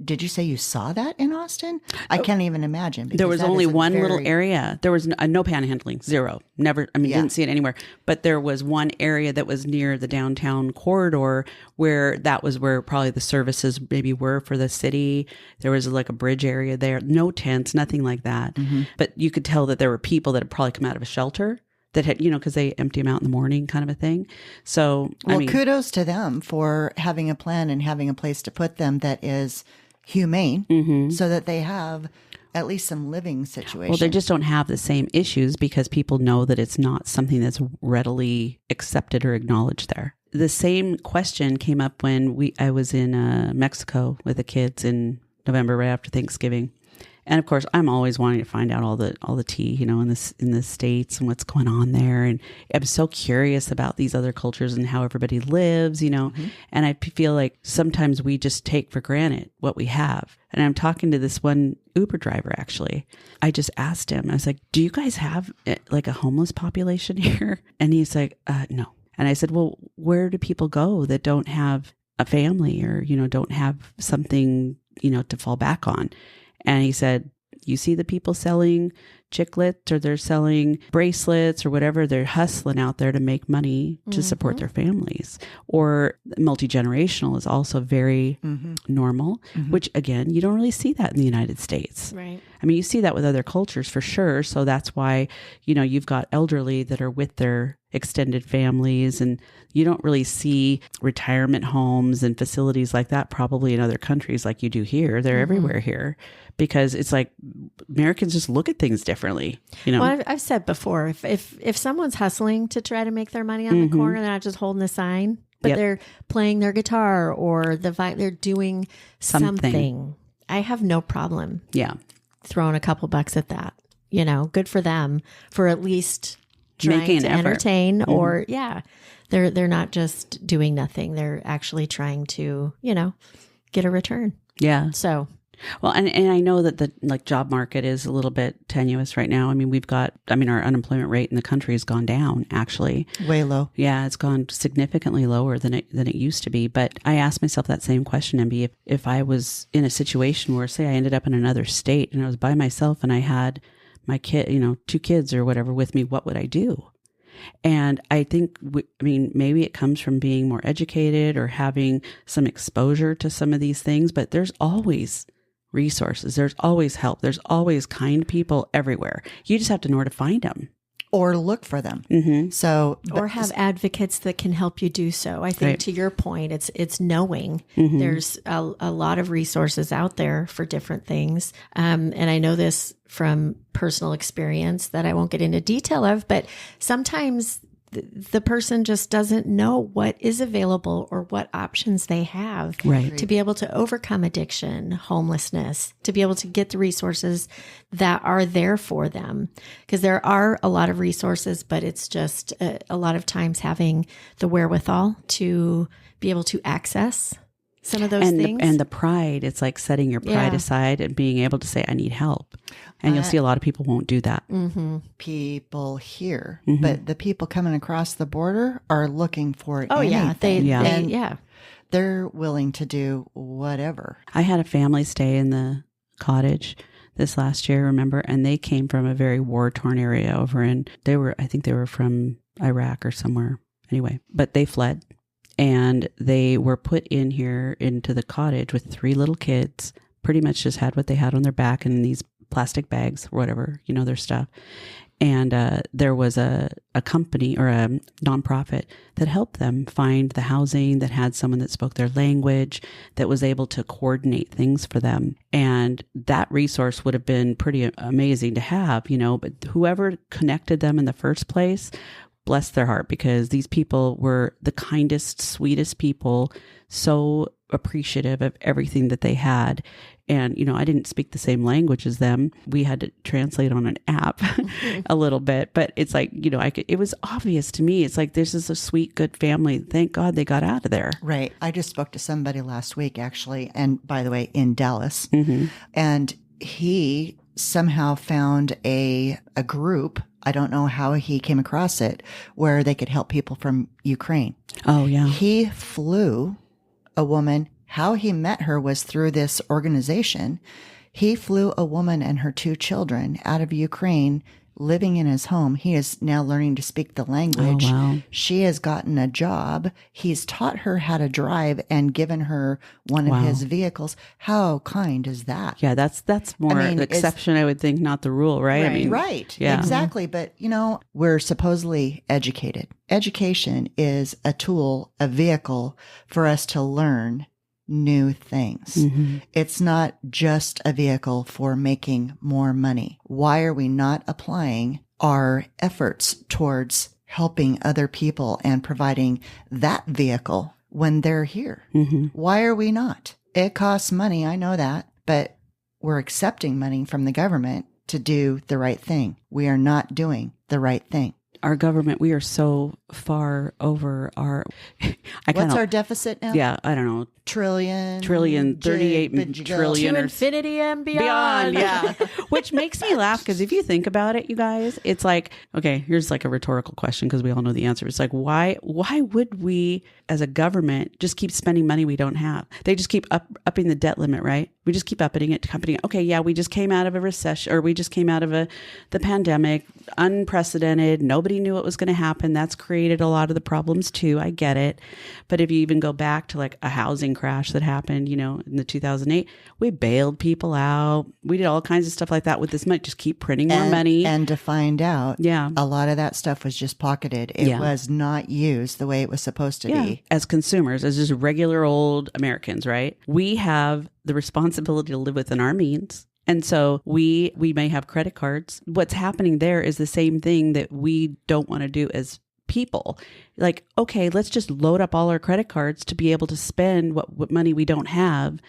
[SPEAKER 3] did you say you saw that in Austin? I can't even imagine.
[SPEAKER 2] There was only one little area. There was no panhandling, zero. Never, didn't see it anywhere. But there was one area that was near the downtown corridor where that was where probably the services maybe were for the city. There was like a bridge area there. No tents, nothing like that. But you could tell that there were people that had probably come out of a shelter that had, because they empty them out in the morning kind of a thing. So,
[SPEAKER 3] kudos to them for having a plan and having a place to put them that is humane so that they have at least some living situation.
[SPEAKER 2] Well, they just don't have the same issues because people know that it's not something that's readily accepted or acknowledged there. The same question came up when I was in Mexico with the kids in November, right after Thanksgiving. And of course, I'm always wanting to find out all the tea, you know, in the States and what's going on there. And I'm so curious about these other cultures and how everybody lives, you know. And I feel like sometimes we just take for granted what we have. And I'm talking to this one Uber driver, actually. I just asked him, I was like, do you guys have like a homeless population here? And he's like, no. And I said, well, where do people go that don't have a family or, you know, don't have something, you know, to fall back on? And he said, you see the people selling chiclets or they're selling bracelets or whatever, they're hustling out there to make money to support their families. Or multi-generational is also very normal, which again, you don't really see that in the United States.
[SPEAKER 1] Right.
[SPEAKER 2] I mean, you see that with other cultures for sure. So that's why, you know, you've got elderly that are with their extended families, and you don't really see retirement homes and facilities like that probably in other countries like you do here. They're everywhere here because it's like Americans just look at things differently, you know.
[SPEAKER 1] Well, I've said before, if someone's hustling to try to make their money on the corner, they're not just holding a sign, but they're playing their guitar or they're doing something. I have no problem.
[SPEAKER 2] Yeah.
[SPEAKER 1] Throwing a couple bucks at that, you know, good for them for at least trying
[SPEAKER 2] Making
[SPEAKER 1] to
[SPEAKER 2] an effort.
[SPEAKER 1] entertain or they're not just doing nothing. They're actually trying to, you know, get a return.
[SPEAKER 2] Yeah.
[SPEAKER 1] So,
[SPEAKER 2] well, and I know that the job market is a little bit tenuous right now. I mean, our unemployment rate in the country has gone down, actually.
[SPEAKER 3] Way low.
[SPEAKER 2] Yeah, it's gone significantly lower than it used to be. But I asked myself that same question, MB, if I was in a situation where, say, I ended up in another state and I was by myself and I had my kid, you know, 2 kids or whatever with me, what would I do? And I think, maybe it comes from being more educated or having some exposure to some of these things, but there's always resources. There's always help. There's always kind people everywhere. You just have to know where to find them.
[SPEAKER 3] Or look for them. So,
[SPEAKER 1] or have advocates that can help you do so. I think to your point, it's knowing there's a lot of resources out there for different things. And I know this from personal experience that I won't get into detail of, but sometimes the person just doesn't know what is available or what options they have to be able to overcome addiction, homelessness, to be able to get the resources that are there for them. Because there are a lot of resources, but it's just a lot of times having the wherewithal to be able to access some of those things.
[SPEAKER 2] And the pride, it's like setting your pride aside and being able to say, I need help. And you'll see a lot of people won't do that.
[SPEAKER 3] People here, but the people coming across the border are looking for anything. They're willing to do whatever.
[SPEAKER 2] I had a family stay in the cottage this last year, remember? And they came from a very war-torn area I think they were from Iraq or somewhere. Anyway, but they fled. And they were put in here into the cottage with 3 little kids, pretty much just had what they had on their back in these plastic bags or whatever, you know, their stuff. And there was a company or a nonprofit that helped them find the housing, that had someone that spoke their language, that was able to coordinate things for them. And that resource would have been pretty amazing to have, you know, but whoever connected them in the first place, bless their heart, because these people were the kindest, sweetest people, so appreciative of everything that they had. And, you know, I didn't speak the same language as them. We had to translate on an app a little bit, but it's like, you know, it was obvious to me. It's like, this is a sweet, good family. Thank God they got out of there.
[SPEAKER 3] Right. I just spoke to somebody last week, actually. And by the way, in Dallas, and he somehow found a group. I don't know how he came across it, where they could help people from Ukraine.
[SPEAKER 2] Oh, yeah.
[SPEAKER 3] He flew a woman. How he met her was through this organization. He flew a woman and her 2 children out of Ukraine, living in his home. He is now learning to speak the language.
[SPEAKER 2] Oh, wow.
[SPEAKER 3] She has gotten a job. He's taught her how to drive and given her one of his vehicles. How kind is that?
[SPEAKER 2] Yeah, that's more the exception, I would think, not the rule, right? I mean,
[SPEAKER 3] exactly. But, you know, we're supposedly educated. Education is a tool, a vehicle for us to learn new things. It's not just a vehicle for making more money. Why are we not applying our efforts towards helping other people and providing that vehicle when they're here? Why are we not? It costs money, I know that, but we're accepting money from the government to do the right thing. We are not doing the right thing.
[SPEAKER 2] Our government, we are so far over our...
[SPEAKER 3] What's our deficit now?
[SPEAKER 2] Yeah, I don't know.
[SPEAKER 3] Trillion,
[SPEAKER 2] 38 trillion.
[SPEAKER 1] To infinity and
[SPEAKER 2] Beyond, yeah. Which makes me laugh because if you think about it, you guys, it's like, okay, here's like a rhetorical question because we all know the answer. It's like, why would we as a government just keep spending money we don't have? They just keep upping the debt limit, right? We just keep upping it. Okay, yeah, we just came out of a recession, or we just came out of the pandemic, unprecedented. Nobody knew what was going to happen. That's created a lot of the problems too. I get it. But if you even go back to like a housing crash that happened, in the 2008, we bailed people out. We did all kinds of stuff like that with this money. Just keep printing more money.
[SPEAKER 3] And to find out,
[SPEAKER 2] yeah,
[SPEAKER 3] a lot of that stuff was just pocketed. It was not used the way it was supposed to be.
[SPEAKER 2] As consumers, as just regular old Americans, right? We have the responsibility to live within our means. And so we may have credit cards. What's happening there is the same thing that we don't want to do as people. Like, okay, let's just load up all our credit cards to be able to spend what money we don't have,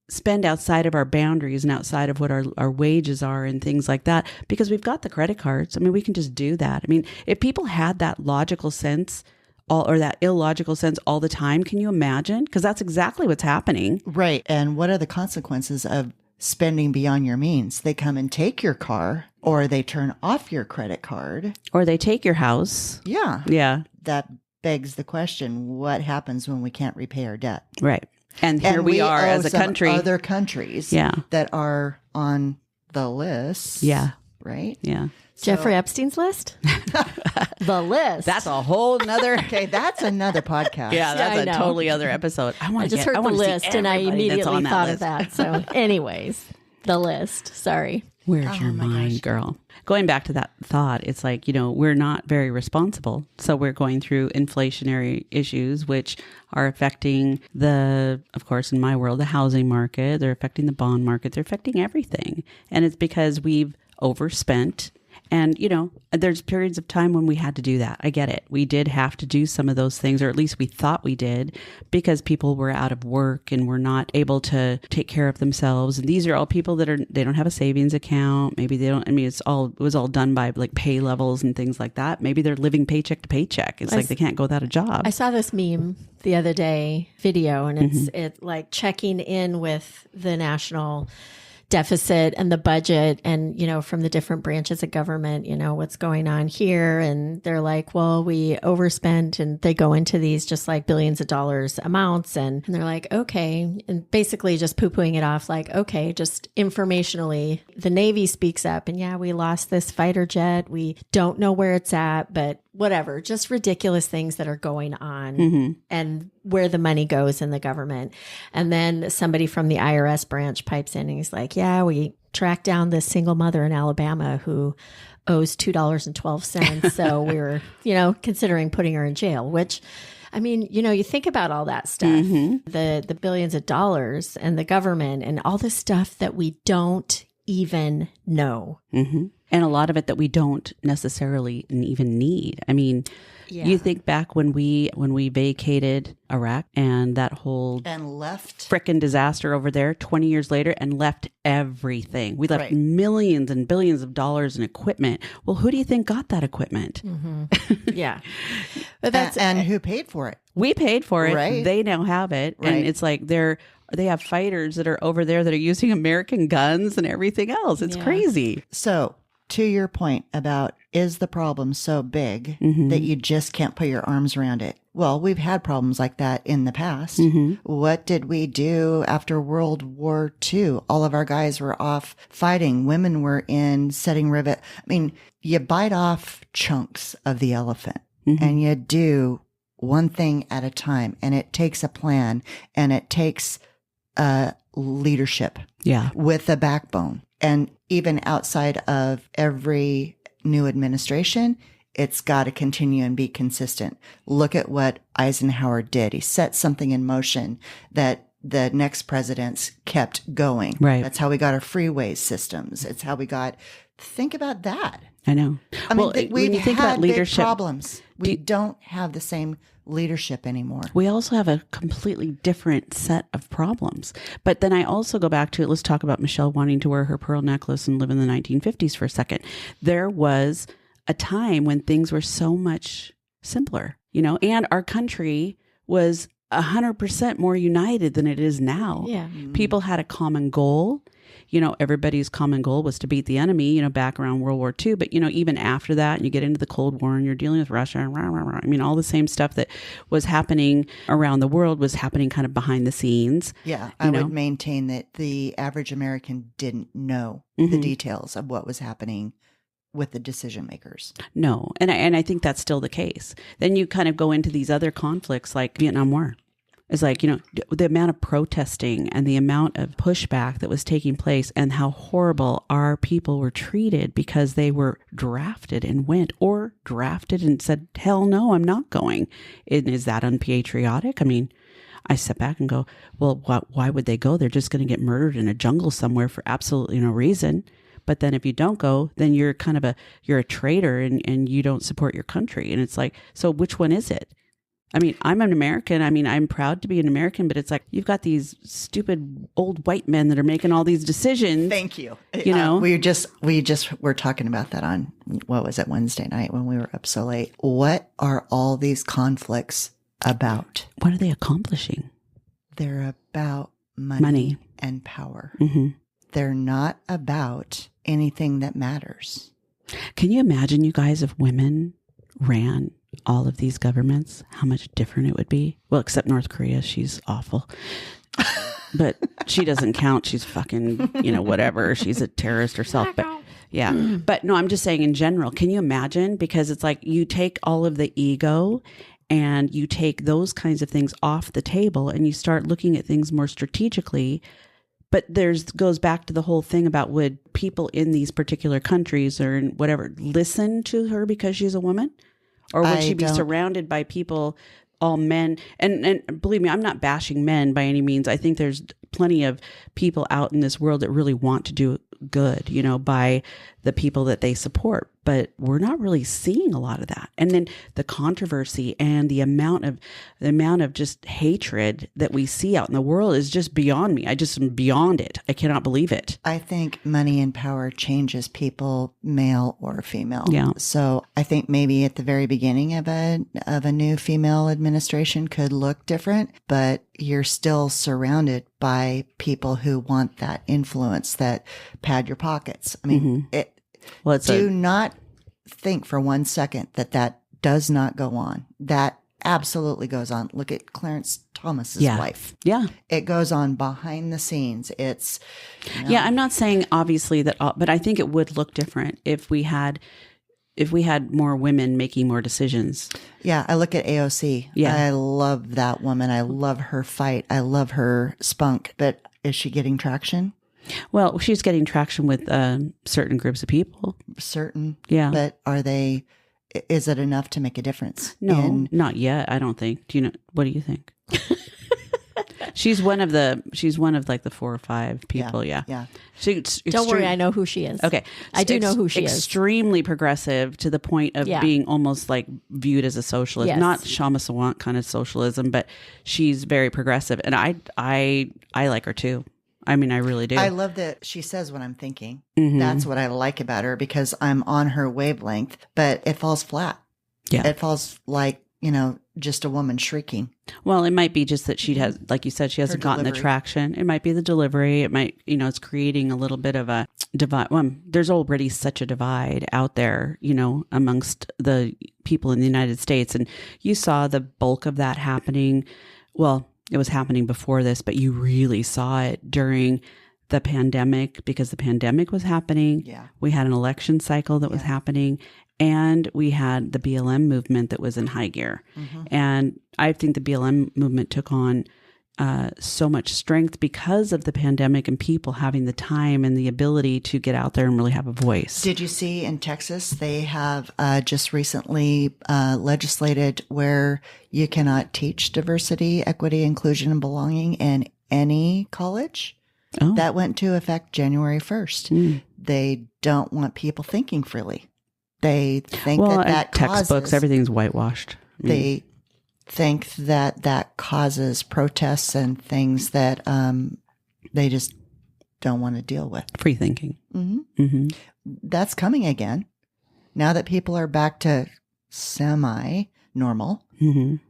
[SPEAKER 2] spend outside of our boundaries and outside of what our wages are and things like that, because we've got the credit cards. I mean, we can just do that. I mean, if people had that logical sense or that illogical sense all the time, can you imagine? Because that's exactly what's happening.
[SPEAKER 3] Right. And what are the consequences of spending beyond your means? They come and take your car, or they turn off your credit card,
[SPEAKER 2] or they take your house.
[SPEAKER 3] Yeah.
[SPEAKER 2] Yeah.
[SPEAKER 3] That begs the question, what happens when we can't repay our debt?
[SPEAKER 2] Right. And here we are as a country.
[SPEAKER 3] Other countries that are on the list.
[SPEAKER 2] Yeah.
[SPEAKER 3] Right?
[SPEAKER 2] Yeah.
[SPEAKER 1] Jeffrey Epstein's list? The list.
[SPEAKER 2] That's a whole nother.
[SPEAKER 3] Okay, that's another podcast.
[SPEAKER 2] Yeah, that's a totally other episode.
[SPEAKER 1] I just heard the list and I immediately thought of that. So anyways, the list. Sorry.
[SPEAKER 2] Where's your mind, girl? Going back to that thought, it's like, we're not very responsible. So we're going through inflationary issues, which are affecting of course, in my world, the housing market. They're affecting the bond market. They're affecting everything. And it's because we've overspent. And, there's periods of time when we had to do that. I get it. We did have to do some of those things, or at least we thought we did, because people were out of work and were not able to take care of themselves. And these are all people they don't have a savings account. Maybe they don't, it was all done by like pay levels and things like that. Maybe they're living paycheck to paycheck. It's like they can't go without a job.
[SPEAKER 1] I saw this meme the other day, video, and it's like checking in with the national deficit and the budget and, from the different branches of government, what's going on here. And they're like, well, we overspent, and they go into these just like billions of dollars amounts. And they're like, okay. And basically just poo-pooing it off like, okay, just informationally, the Navy speaks up and we lost this fighter jet. We don't know where it's at, but whatever, just ridiculous things that are going on and where the money goes in the government. And then somebody from the IRS branch pipes in and he's like, we tracked down this single mother in Alabama who owes $2.12. So we were, considering putting her in jail, which, I mean, you think about all that stuff, the billions of dollars and the government and all this stuff that we don't even know.
[SPEAKER 2] And a lot of it that we don't necessarily even need. I mean, you think back when we vacated Iraq and that whole
[SPEAKER 3] left
[SPEAKER 2] frickin' disaster over there 20 years later and left everything. We left millions and billions of dollars in equipment. Well, who do you think got that equipment?
[SPEAKER 1] Yeah. But
[SPEAKER 3] and who paid for it?
[SPEAKER 2] We paid for it.
[SPEAKER 3] Right.
[SPEAKER 2] They now have it. Right. And it's like they have fighters that are over there that are using American guns and everything else. It's crazy.
[SPEAKER 3] So to your point about, is the problem so big that you just can't put your arms around it? Well, we've had problems like that in the past. What did we do after World War II? All of our guys were off fighting. Women were in setting rivet. I mean, you bite off chunks of the elephant and you do one thing at a time. And it takes a plan and it takes leadership with a backbone. And even outside of every new administration, it's got to continue and be consistent. Look at what Eisenhower did. He set something in motion that the next presidents kept going.
[SPEAKER 2] Right.
[SPEAKER 3] That's how we got our freeway systems. It's how we got, think about that.
[SPEAKER 2] I know.
[SPEAKER 3] I mean,
[SPEAKER 2] when
[SPEAKER 3] we've
[SPEAKER 2] you think
[SPEAKER 3] had
[SPEAKER 2] about leadership,
[SPEAKER 3] big problems. We don't have the same leadership anymore.
[SPEAKER 2] we also have a completely different set of problems. But then I also go back to, let's talk about Michelle wanting to wear her pearl necklace and live in the 1950s for a second. There was a time when things were so much simpler, and our country was 100% more united than it is now.
[SPEAKER 1] Yeah.
[SPEAKER 2] People had a common goal. Everybody's common goal was to beat the enemy, back around World War II. But, even after that, and you get into the Cold War and you're dealing with Russia and rah, rah, rah. I mean, all the same stuff that was happening around the world was happening kind of behind the scenes.
[SPEAKER 3] Yeah. I would maintain that the average American didn't know the details of what was happening with the decision makers.
[SPEAKER 2] No. And I think that's still the case. Then you kind of go into these other conflicts like Vietnam War. It's like, the amount of protesting and the amount of pushback that was taking place and how horrible our people were treated because they were drafted and went, or drafted and said, hell no, I'm not going. And is that unpatriotic? I mean, I step back and go, well, why would they go? They're just going to get murdered in a jungle somewhere for absolutely no reason. But then if you don't go, then you're you're a traitor and you don't support your country. And it's like, so which one is it? I mean, I'm an American. I mean, I'm proud to be an American, but it's like, you've got these stupid old white men that are making all these decisions.
[SPEAKER 3] Thank you. We were talking about that on, what was it, Wednesday night when we were up so late. What are all these conflicts about?
[SPEAKER 2] What are they accomplishing?
[SPEAKER 3] They're about money. And power.
[SPEAKER 2] Mm-hmm.
[SPEAKER 3] They're not about anything that matters.
[SPEAKER 2] Can you imagine, you guys, if women ran all of these governments, how much different it would be? Well, except North Korea, she's awful. But she doesn't count. She's fucking, whatever. She's a terrorist herself. But yeah. But no, I'm just saying in general, can you imagine? Because it's like you take all of the ego and you take those kinds of things off the table and you start looking at things more strategically. But goes back to the whole thing about, would people in these particular countries or in whatever listen to her because she's a woman? Or would she be surrounded by people, all men? And believe me, I'm not bashing men by any means. I think there's plenty of people out in this world that really want to do good, by the people that they support. But we're not really seeing a lot of that. And then the controversy and the amount of just hatred that we see out in the world is just beyond me. I just am beyond it. I cannot believe it.
[SPEAKER 3] I think money and power changes people, male or female.
[SPEAKER 2] Yeah.
[SPEAKER 3] So I think maybe at the very beginning of a new female administration could look different, but you're still surrounded by people who want that influence, that pad your pockets. I mean, do not think for 1 second that does not go on. That absolutely goes on. Look at Clarence Thomas's wife.
[SPEAKER 2] Yeah.
[SPEAKER 3] It goes on behind the scenes. It's,
[SPEAKER 2] Yeah, I'm not saying obviously that, but I think it would look different if we had more women making more decisions.
[SPEAKER 3] Yeah, I look at AOC.
[SPEAKER 2] Yeah.
[SPEAKER 3] I love that woman. I love her fight. I love her spunk. But is she getting traction?
[SPEAKER 2] Well, she's getting traction with certain groups of people.
[SPEAKER 3] Certain.
[SPEAKER 2] Yeah.
[SPEAKER 3] But is it enough to make a difference?
[SPEAKER 2] No, not yet, I don't think. What do you think? She's one of like the 4 or 5 people. Yeah.
[SPEAKER 1] Don't worry, I know who she is.
[SPEAKER 2] Okay.
[SPEAKER 1] I do know who she is.
[SPEAKER 2] Extremely progressive to the point of being almost like viewed as a socialist.
[SPEAKER 1] Yes.
[SPEAKER 2] Not Shama Sawant kind of socialism, but she's very progressive. And I like her too. I mean, I really do.
[SPEAKER 3] I love that she says what I'm thinking.
[SPEAKER 2] Mm-hmm.
[SPEAKER 3] That's what I like about her, because I'm on her wavelength, but it falls flat.
[SPEAKER 2] Yeah.
[SPEAKER 3] It falls like, just a woman shrieking.
[SPEAKER 2] Well, it might be just that she has, like you said, she hasn't gotten the traction. It might be the delivery. It might, it's creating a little bit of a divide. Well, there's already such a divide out there, amongst the people in the United States. And you saw the bulk of that happening. Well, it was happening before this, but you really saw it during the pandemic, because the pandemic was happening.
[SPEAKER 3] Yeah.
[SPEAKER 2] We had an election cycle that was happening, and we had the BLM movement that was in high gear. Mm-hmm. And I think the BLM movement took on so much strength because of the pandemic and people having the time and the ability to get out there and really have a voice.
[SPEAKER 3] Did you see in Texas, they have just recently legislated where you cannot teach diversity, equity, inclusion, and belonging in any college.
[SPEAKER 2] Oh.
[SPEAKER 3] That went into effect January 1st. They don't want people thinking freely. They think that
[SPEAKER 2] textbooks,
[SPEAKER 3] causes,
[SPEAKER 2] everything's whitewashed.
[SPEAKER 3] They think that causes protests and things that they just don't want to deal with.
[SPEAKER 2] Free thinking.
[SPEAKER 3] That's coming again. Now that people are back to semi-normal,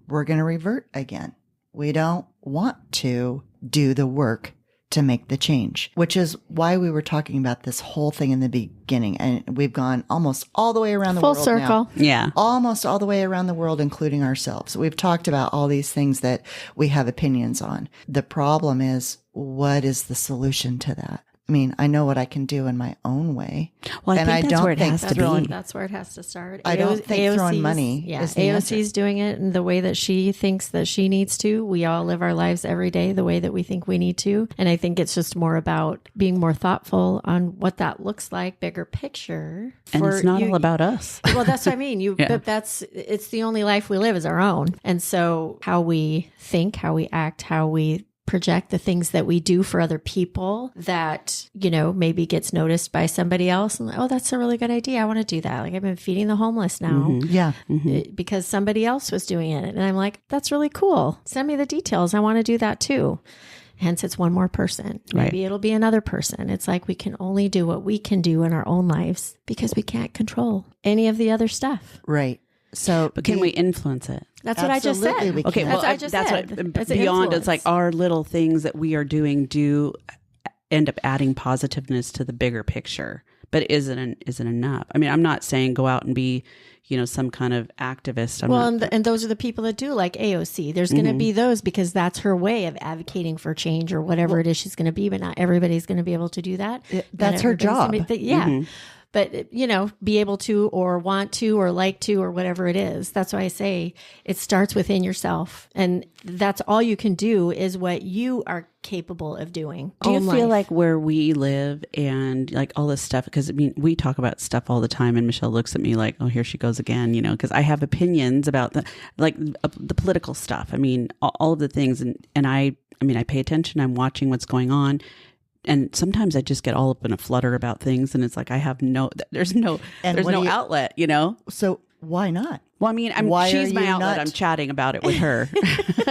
[SPEAKER 3] we're going to revert again. We don't want to do the work to make the change, which is why we were talking about this whole thing in the beginning. And we've gone almost all the way around the world
[SPEAKER 1] full circle.
[SPEAKER 3] now.
[SPEAKER 2] Yeah.
[SPEAKER 3] Almost all the way around the world, including ourselves. We've talked about all these things that we have opinions on. The problem is, what is the solution to that? I mean, I know what I can do in my own way.
[SPEAKER 2] Well, I think that's
[SPEAKER 3] don't
[SPEAKER 2] where it
[SPEAKER 3] think
[SPEAKER 2] has to
[SPEAKER 3] throwing-
[SPEAKER 2] be.
[SPEAKER 1] That's where it has to start.
[SPEAKER 3] I don't think throwing money is the answer.
[SPEAKER 1] AOC's doing it in the way that she thinks that she needs to. We all live our lives every day the way that we think we need to. And I think it's just more about being more thoughtful on what that looks like, bigger picture.
[SPEAKER 2] And it's not all about us.
[SPEAKER 1] Well, that's what I mean. But it's the only life we live is our own. And so how we think, how we act, how we project the things that we do for other people that, maybe gets noticed by somebody else. And, oh, that's a really good idea. I want to do that. Like, I've been feeding the homeless now because somebody else was doing it. And I'm like, that's really cool. Send me the details. I want to do that too. Hence, it's one more person. Maybe it'll be another person. It's like we can only do what we can do in our own lives because we can't control any of the other stuff.
[SPEAKER 3] Right. So,
[SPEAKER 2] But can we influence it?
[SPEAKER 1] That's what I just
[SPEAKER 3] Absolutely
[SPEAKER 1] said.
[SPEAKER 3] we
[SPEAKER 2] Okay,
[SPEAKER 3] can.
[SPEAKER 2] well,
[SPEAKER 1] That's what I just said. It's an
[SPEAKER 2] beyond,
[SPEAKER 1] influence.
[SPEAKER 2] it's like our little things that we are doing do end up adding positiveness to the bigger picture, but isn't enough. I mean, I'm not saying go out and be, some kind of activist.
[SPEAKER 1] And those are the people that do, like AOC. There's going to be those because that's her way of advocating for change or whatever it is she's going to be, but not everybody's going to be able to do that.
[SPEAKER 3] That's her job.
[SPEAKER 1] But, be able to or want to or like to or whatever it is. That's why I say it starts within yourself. And that's all you can do is what you are capable of doing.
[SPEAKER 2] Do you feel like where we live and like all this stuff, because we talk about stuff all the time and Michelle looks at me like, oh, here she goes again, because I have opinions about the political stuff. I mean, all of the things. And I pay attention. I'm watching what's going on. And sometimes I just get all up in a flutter about things, and it's like there's no outlet,
[SPEAKER 3] So why not?
[SPEAKER 2] Well, she's my outlet. I'm chatting about it with her.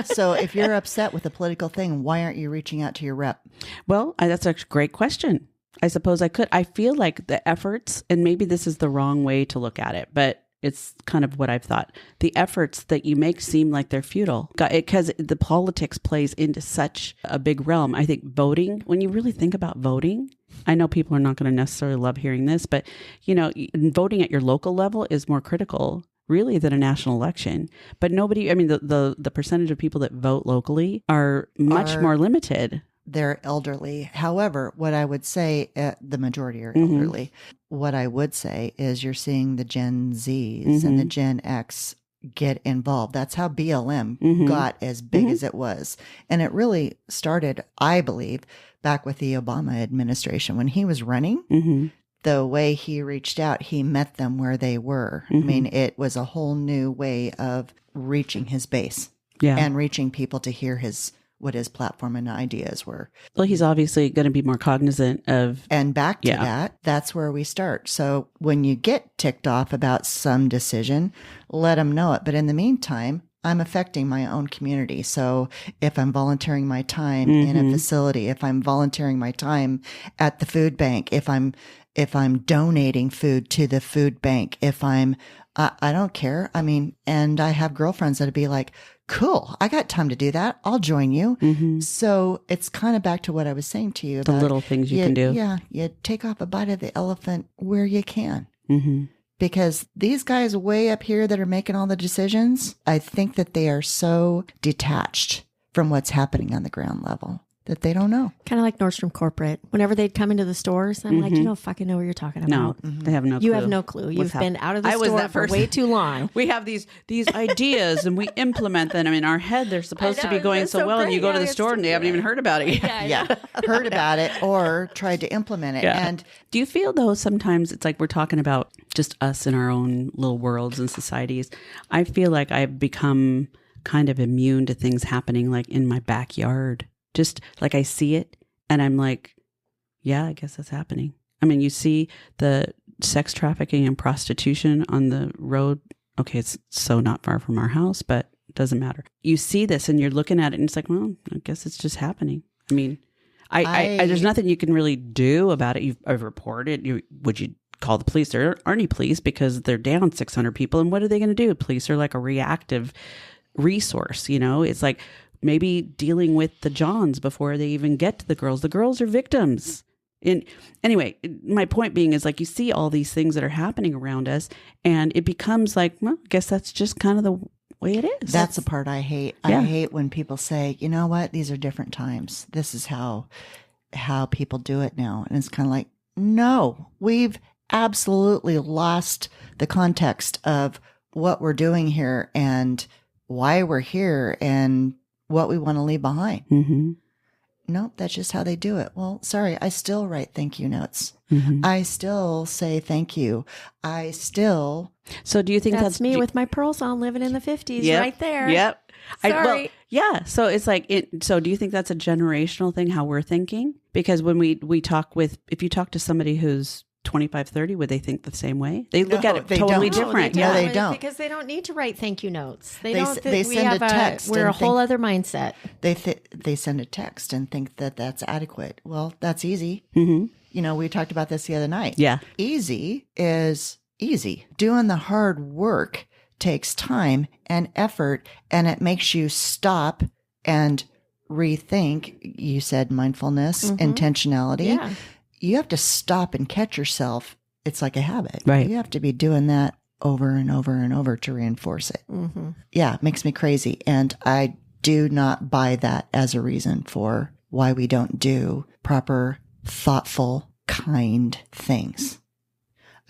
[SPEAKER 3] So if you're upset with a political thing, why aren't you reaching out to your rep?
[SPEAKER 2] Well, that's a great question. I suppose I could. I feel like the efforts, and maybe this is the wrong way to look at it, but it's kind of what I've thought. The efforts that you make seem like they're futile because the politics plays into such a big realm. I think voting, when you really think about voting, I know people are not going to necessarily love hearing this, but voting at your local level is more critical really than a national election. But the percentage of people that vote locally are much more limited.
[SPEAKER 3] They're elderly. However, what I would say, the majority are elderly. What I would say is you're seeing the Gen Zs and the Gen X get involved. That's how BLM got as big as it was. And it really started, I believe, back with the Obama administration. When he was running, the way he reached out, he met them where they were. I mean, it was a whole new way of reaching his base and reaching people to hear what his platform and ideas were.
[SPEAKER 2] Well, he's obviously going to be more cognizant of...
[SPEAKER 3] And back to that, that's where we start. So when you get ticked off about some decision, let them know it. But in the meantime, I'm affecting my own community. So if I'm volunteering my time in a facility, if I'm volunteering my time at the food bank, if I'm donating food to the food bank, I don't care. And I have girlfriends that'd be like, cool, I got time to do that. I'll join you. So it's kind of back to what I was saying to you about
[SPEAKER 2] the little things you can do.
[SPEAKER 3] Yeah, you take off a bite of the elephant where you can. Because these guys way up here that are making all the decisions, I think that they are so detached from what's happening on the ground level that they don't know.
[SPEAKER 1] Kind of like Nordstrom Corporate. Whenever they'd come into the stores, I'm like, you don't fucking know what you're talking about.
[SPEAKER 2] No, they have no clue.
[SPEAKER 1] You have no clue. You've been out of the store for way too long.
[SPEAKER 2] We have these ideas and we implement them. In our head, they're supposed to be going so well, and you go to the store and they haven't even heard about it yet.
[SPEAKER 3] Heard about it or tried to implement it.
[SPEAKER 2] Yeah.
[SPEAKER 3] And
[SPEAKER 2] do you feel, though, sometimes it's like we're talking about just us in our own little worlds and societies? I feel like I've become kind of immune to things happening like in my backyard. Just like I see it and I'm like, yeah, I guess that's happening. I mean, you see the sex trafficking and prostitution on the road. Okay, it's so not far from our house, but it doesn't matter. You see this and you're looking at it and it's like, well, I guess it's just happening. I mean, I there's nothing you can really do about it. I've reported. Would you call the police? There aren't any police because they're down 600 people. And what are they going to do? Police are like a reactive resource. You know, it's like maybe dealing with the Johns before they even get to the girls. The girls are victims. And anyway, my point being is like you see all these things that are happening around us and it becomes like, well, I guess that's just kind of the way it is.
[SPEAKER 3] That's the part I hate.
[SPEAKER 2] Yeah.
[SPEAKER 3] I hate when people say, you know what, these are different times. This is how people do it now. And it's kind of like, no, we've absolutely lost the context of what we're doing here and why we're here and what we want to leave behind.
[SPEAKER 2] Mm-hmm.
[SPEAKER 3] Nope, that's just how they do it. Well, sorry, I still write thank you notes.
[SPEAKER 2] Mm-hmm.
[SPEAKER 3] I still say thank you.
[SPEAKER 2] So do you think
[SPEAKER 1] That's me with my pearls on, living in the 50s,
[SPEAKER 2] Yep.
[SPEAKER 1] right there.
[SPEAKER 2] Yep.
[SPEAKER 1] Sorry.
[SPEAKER 2] Yeah. So it's like so do you think that's a generational thing, how we're thinking? Because when we talk if you talk to somebody who's 25, 30, would they think the same way? They look at it totally different.
[SPEAKER 3] No, they don't.
[SPEAKER 1] Because they don't need to write thank you notes. They
[SPEAKER 3] They send a text.
[SPEAKER 1] We're a whole other mindset.
[SPEAKER 3] They send a text and think that that's adequate. Well, that's easy.
[SPEAKER 2] Mm-hmm.
[SPEAKER 3] You know, we talked about this the other night.
[SPEAKER 2] Yeah.
[SPEAKER 3] Easy is easy. Doing the hard work takes time and effort, and it makes you stop and rethink. You said mindfulness, intentionality.
[SPEAKER 1] Yeah.
[SPEAKER 3] You have to stop and catch yourself. It's like a habit.
[SPEAKER 2] Right.
[SPEAKER 3] You have to be doing that over and over and over to reinforce it.
[SPEAKER 1] Mm-hmm.
[SPEAKER 3] Yeah, it makes me crazy. And I do not buy that as a reason for why we don't do proper, thoughtful, kind things.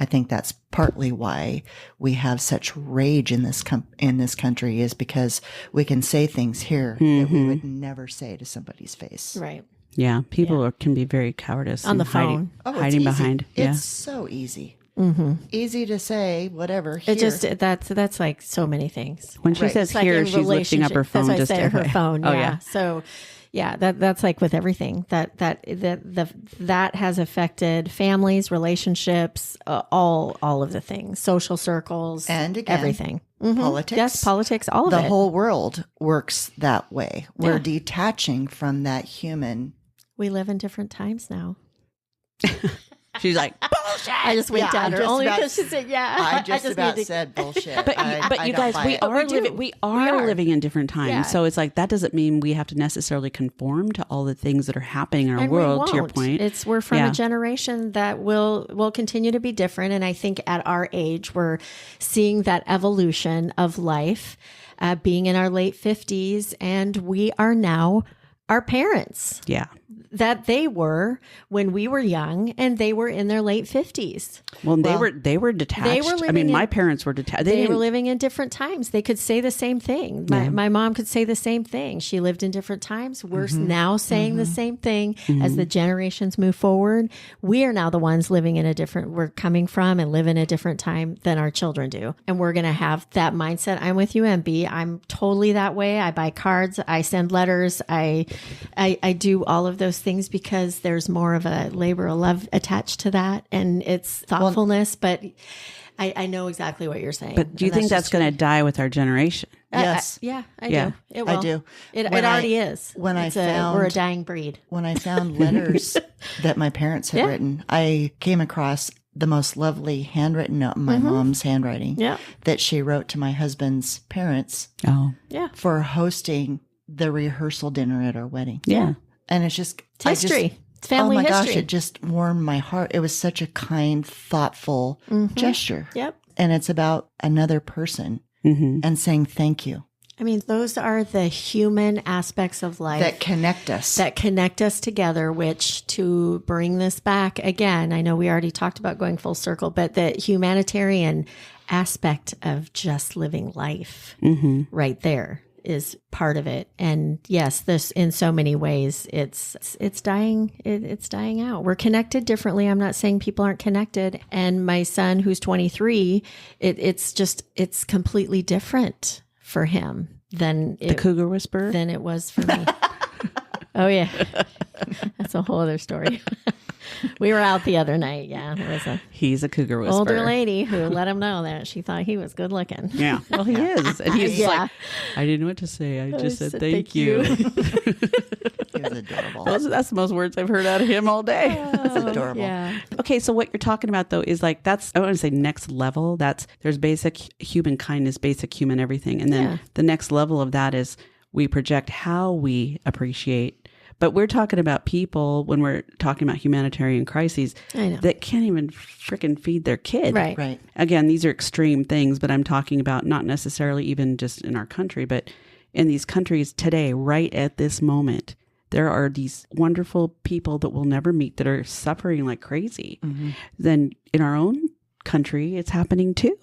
[SPEAKER 3] I think that's partly why we have such rage in this country is because we can say things here that we would never say to somebody's face.
[SPEAKER 1] Right.
[SPEAKER 2] Yeah. People can be very cowardice
[SPEAKER 1] On the phone.
[SPEAKER 2] Hiding behind. Yeah.
[SPEAKER 3] It's so easy.
[SPEAKER 1] Mm-hmm.
[SPEAKER 3] Easy to say whatever. Here.
[SPEAKER 1] It just that's like so many things.
[SPEAKER 2] When she says
[SPEAKER 1] It's like
[SPEAKER 2] here,
[SPEAKER 1] in
[SPEAKER 2] she's lifting up her phone.
[SPEAKER 1] That's why I
[SPEAKER 2] Just
[SPEAKER 1] say her
[SPEAKER 2] FYI.
[SPEAKER 1] phone.
[SPEAKER 2] Oh,
[SPEAKER 1] Yeah.
[SPEAKER 2] yeah.
[SPEAKER 1] So, yeah, that's like with everything that has affected families, relationships, all of the things, social circles,
[SPEAKER 3] And again,
[SPEAKER 1] everything.
[SPEAKER 3] politics.
[SPEAKER 1] Yes, politics. All of
[SPEAKER 3] The
[SPEAKER 1] it.
[SPEAKER 3] whole world works that way. We're detaching from that human.
[SPEAKER 1] We live in different times now.
[SPEAKER 2] She's like, bullshit.
[SPEAKER 1] I just winked
[SPEAKER 3] Yeah,
[SPEAKER 1] at
[SPEAKER 3] I
[SPEAKER 1] her
[SPEAKER 3] just
[SPEAKER 1] only
[SPEAKER 3] about-
[SPEAKER 1] because she said, "Yeah."
[SPEAKER 3] I just about
[SPEAKER 1] need to-
[SPEAKER 3] said bullshit.
[SPEAKER 2] But
[SPEAKER 3] I
[SPEAKER 2] you
[SPEAKER 3] don't
[SPEAKER 2] guys,
[SPEAKER 3] buy
[SPEAKER 2] we
[SPEAKER 3] it.
[SPEAKER 2] are
[SPEAKER 1] do.
[SPEAKER 2] living. We are living in different times.
[SPEAKER 1] Yeah.
[SPEAKER 2] So it's like that doesn't mean we have to necessarily conform to all the things that are happening in our
[SPEAKER 1] And we
[SPEAKER 2] world. To your
[SPEAKER 1] won't.
[SPEAKER 2] point,
[SPEAKER 1] We're from
[SPEAKER 2] Yeah.
[SPEAKER 1] a generation that will continue to be different, and I think at our age, we're seeing that evolution of life, being in our late 50s, and we are now our parents
[SPEAKER 2] yeah.
[SPEAKER 1] that they were when we were young, and they were in their late 50s.
[SPEAKER 2] Well, they were detached.
[SPEAKER 1] They were
[SPEAKER 2] I
[SPEAKER 1] living
[SPEAKER 2] mean,
[SPEAKER 1] in-
[SPEAKER 2] my parents were detached.
[SPEAKER 1] They were
[SPEAKER 2] didn't-
[SPEAKER 1] living in different times. They could say the same thing. My mom could say the same thing. She lived in different times. We're now saying the same thing as the generations move forward. We are now the ones living in we're coming from and live in a different time than our children do. And we're going to have that mindset. I'm with you, MB. I'm totally that way. I buy cards. I send letters. I do all of those things because there's more of a labor of love attached to that. And it's thoughtfulness, but I know exactly what you're saying.
[SPEAKER 2] But do you
[SPEAKER 1] And
[SPEAKER 2] think that's going to die with our generation?
[SPEAKER 3] Yes.
[SPEAKER 1] yeah, I
[SPEAKER 2] Yeah.
[SPEAKER 1] do. It
[SPEAKER 3] I
[SPEAKER 1] will.
[SPEAKER 3] do.
[SPEAKER 1] It
[SPEAKER 3] When
[SPEAKER 1] already is.
[SPEAKER 3] when I
[SPEAKER 1] we're a
[SPEAKER 3] found-
[SPEAKER 1] dying breed.
[SPEAKER 3] When I found letters that my parents had written, I came across the most lovely handwritten note in my mom's handwriting
[SPEAKER 1] Yeah.
[SPEAKER 3] that she wrote to my husband's parents
[SPEAKER 2] Oh,
[SPEAKER 1] Yeah.
[SPEAKER 3] for hosting the rehearsal dinner at our wedding.
[SPEAKER 2] yeah.
[SPEAKER 3] And it's just
[SPEAKER 1] It's history. It's family
[SPEAKER 3] oh my
[SPEAKER 1] history.
[SPEAKER 3] gosh, it just warmed my heart. It was such a kind, thoughtful gesture.
[SPEAKER 1] Yep.
[SPEAKER 3] And it's about another person
[SPEAKER 2] Mm-hmm.
[SPEAKER 3] and saying thank you
[SPEAKER 1] I mean, those are the human aspects of life
[SPEAKER 3] that connect us.
[SPEAKER 1] that connect us together, which, to bring this back again, I know we already talked about going full circle, but the humanitarian aspect of just living life right there is part of it. And yes, this in so many ways, it's dying. It's dying out. We're connected differently. I'm not saying people aren't connected. And my son, who's 23, it's completely different for him than
[SPEAKER 2] The cougar whisperer.
[SPEAKER 1] than it was for me. Oh, yeah. That's a whole other story. We were out the other night. Yeah. There was
[SPEAKER 2] He's a cougar whisperer.
[SPEAKER 1] older lady who let him know that she thought he was good looking.
[SPEAKER 2] Yeah. Well, he is. And he's
[SPEAKER 1] Yeah.
[SPEAKER 2] like, I didn't know what to say. I just said thank you.
[SPEAKER 3] He was adorable.
[SPEAKER 2] That's the most words I've heard out of him all day.
[SPEAKER 3] That's adorable.
[SPEAKER 1] Yeah.
[SPEAKER 2] Okay, so what you're talking about though is like that's I want to say next level. There's basic human kindness, basic human everything, and then the next level of that is we project how we appreciate. But we're talking about people when we're talking about humanitarian crises that can't even freaking feed their kid.
[SPEAKER 3] Right.
[SPEAKER 2] Again, these are extreme things, but I'm talking about not necessarily even just in our country, but in these countries today, right at this moment. There are these wonderful people that we'll never meet that are suffering like crazy. Mm-hmm. Then in our own country, it's happening too.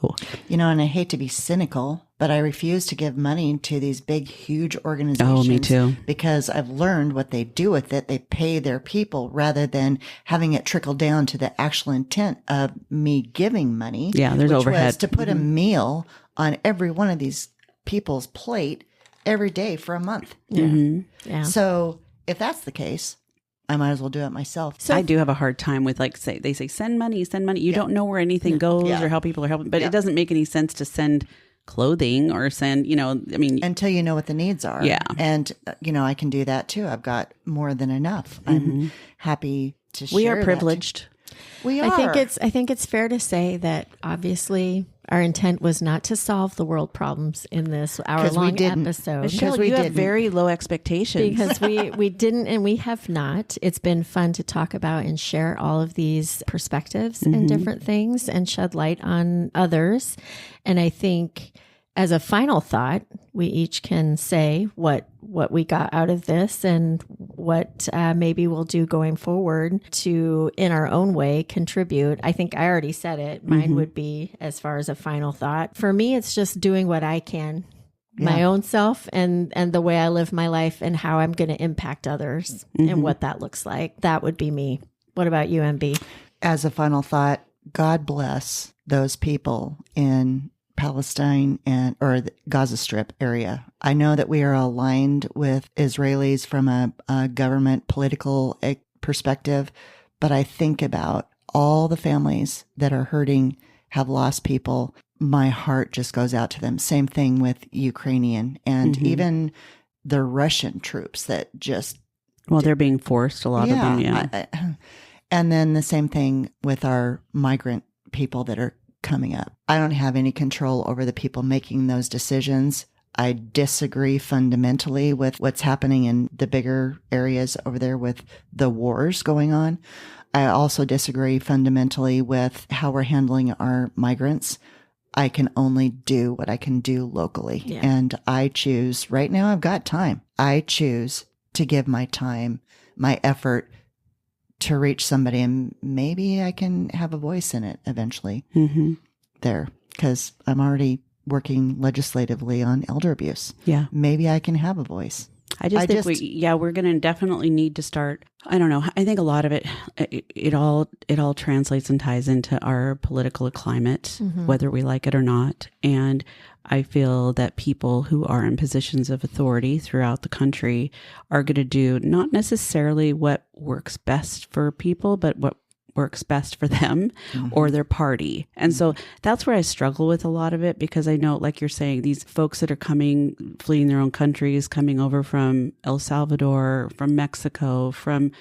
[SPEAKER 3] You know, and I hate to be cynical, but I refuse to give money to these big, huge organizations.
[SPEAKER 2] Oh, me too.
[SPEAKER 3] Because I've learned what they do with it. They pay their people rather than having it trickle down to the actual intent of me giving money.
[SPEAKER 2] Yeah, there's
[SPEAKER 3] which
[SPEAKER 2] overhead.
[SPEAKER 3] was to put a meal on every one of these people's plate every day for a month.
[SPEAKER 1] Yeah.
[SPEAKER 3] So if that's the case, I might as well do it myself.
[SPEAKER 2] So I do have a hard time with they say send money. You don't know where anything goes or how people are helping, but it doesn't make any sense to send clothing or send,
[SPEAKER 3] until you know what the needs are.
[SPEAKER 2] Yeah.
[SPEAKER 3] And, I can do that too. I've got more than enough. I'm happy to share.
[SPEAKER 2] We are privileged.
[SPEAKER 3] We are.
[SPEAKER 1] I think it's fair to say that obviously our intent was not to solve the world problems in this hour-long episode.
[SPEAKER 2] Michelle, you have very low expectations.
[SPEAKER 1] Because we didn't and we have not. It's been fun to talk about and share all of these perspectives and different things and shed light on others. And I think as a final thought, we each can say what we got out of this and what maybe we'll do going forward to, in our own way, contribute. I think I already said it. Mine would be, as far as a final thought, for me, it's just doing what I can, my own self and the way I live my life and how I'm going to impact others and what that looks like. That would be me. What about you, MB?
[SPEAKER 3] As a final thought, God bless those people in Palestine or the Gaza Strip area. I know that we are aligned with Israelis from a government political perspective, but I think about all the families that are hurting, have lost people. My heart just goes out to them. Same thing with Ukrainian and even the Russian troops that just...
[SPEAKER 2] Well, they're being forced, a lot of them,
[SPEAKER 3] and then the same thing with our migrant people that are coming up. I don't have any control over the people making those decisions. I disagree fundamentally with what's happening in the bigger areas over there with the wars going on. I also disagree fundamentally with how we're handling our migrants. I can only do what I can do locally. Yeah. And I choose, right now I've got time. I choose to give my time, my effort to reach somebody, and maybe I can have a voice in it eventually there, because I'm already working legislatively on elder abuse. Yeah. Maybe I can have a voice.
[SPEAKER 2] I just think we're going to definitely need to start. I don't know. I think a lot of it all translates and ties into our political climate, whether we like it or not. And I feel that people who are in positions of authority throughout the country are going to do not necessarily what works best for people, but what works best for them or their party. And so that's where I struggle with a lot of it, because I know, like you're saying, these folks that are fleeing their own countries, coming over from El Salvador, from Mexico, from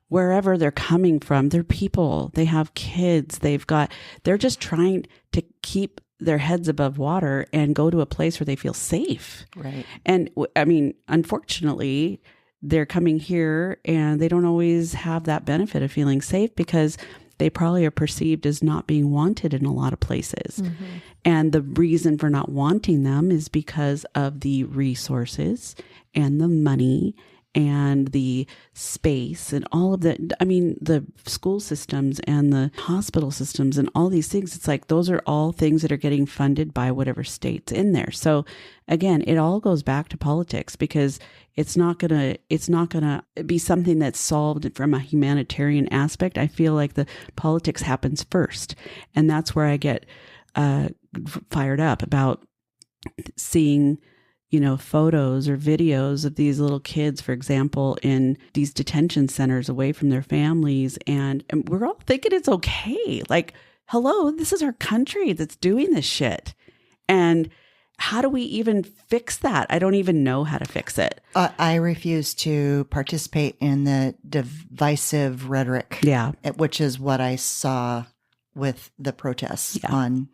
[SPEAKER 2] wherever they're coming from, they're people, they have kids, they're just trying to keep their heads above water and go to a place where they feel safe.
[SPEAKER 3] Right.
[SPEAKER 2] And I mean, unfortunately, they're coming here and they don't always have that benefit of feeling safe, because they probably are perceived as not being wanted in a lot of places. And the reason for not wanting them is because of the resources and the money and the space and all of that. I mean, the school systems and the hospital systems and all these things, it's like those are all things that are getting funded by whatever state's in there. So again, it all goes back to politics, because it's not gonna be something that's solved from a humanitarian aspect. I feel like the politics happens first, and that's where I get fired up about seeing photos or videos of these little kids, for example, in these detention centers away from their families. And we're all thinking it's okay. Like, hello, this is our country that's doing this shit. And how do we even fix that? I don't even know how to fix it.
[SPEAKER 3] I refuse to participate in the divisive rhetoric.
[SPEAKER 2] Yeah.
[SPEAKER 3] Which is what I saw with the protests on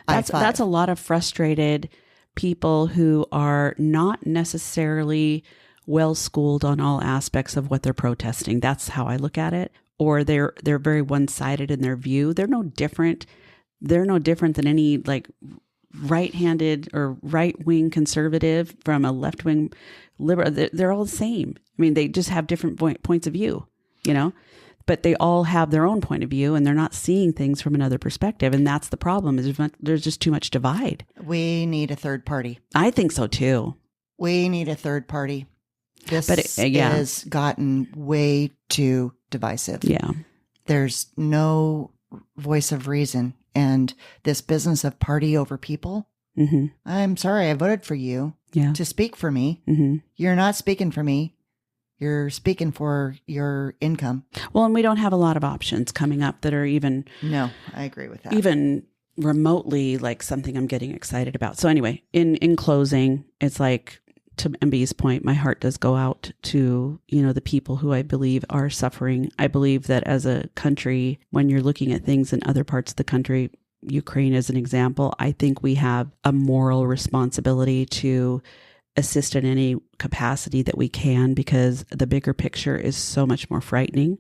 [SPEAKER 3] I-5.
[SPEAKER 2] That's a lot of frustrated people who are not necessarily well schooled on all aspects of what they're protesting. That's how I look at it. Or they're very one-sided in their view. They're no different. They're no different than any like right-handed or right-wing conservative from a left-wing liberal. They're all the same. I mean, they just have different points of view, but they all have their own point of view and they're not seeing things from another perspective. And that's the problem, is there's just too much divide.
[SPEAKER 3] We need a third party.
[SPEAKER 2] I think so too.
[SPEAKER 3] We need a third party. This has gotten way too divisive.
[SPEAKER 2] Yeah.
[SPEAKER 3] There's no voice of reason. And this business of party over people, I'm sorry, I voted for you to speak for me. You're not speaking for me. You're speaking for your income.
[SPEAKER 2] Well, and we don't have a lot of options coming up that are even...
[SPEAKER 3] No, I agree with that.
[SPEAKER 2] Even remotely like something I'm getting excited about. So anyway, in closing, it's like, to MB's point, my heart does go out to, the people who I believe are suffering. I believe that as a country, when you're looking at things in other parts of the country, Ukraine as an example, I think we have a moral responsibility to assist in any capacity that we can, because the bigger picture is so much more frightening.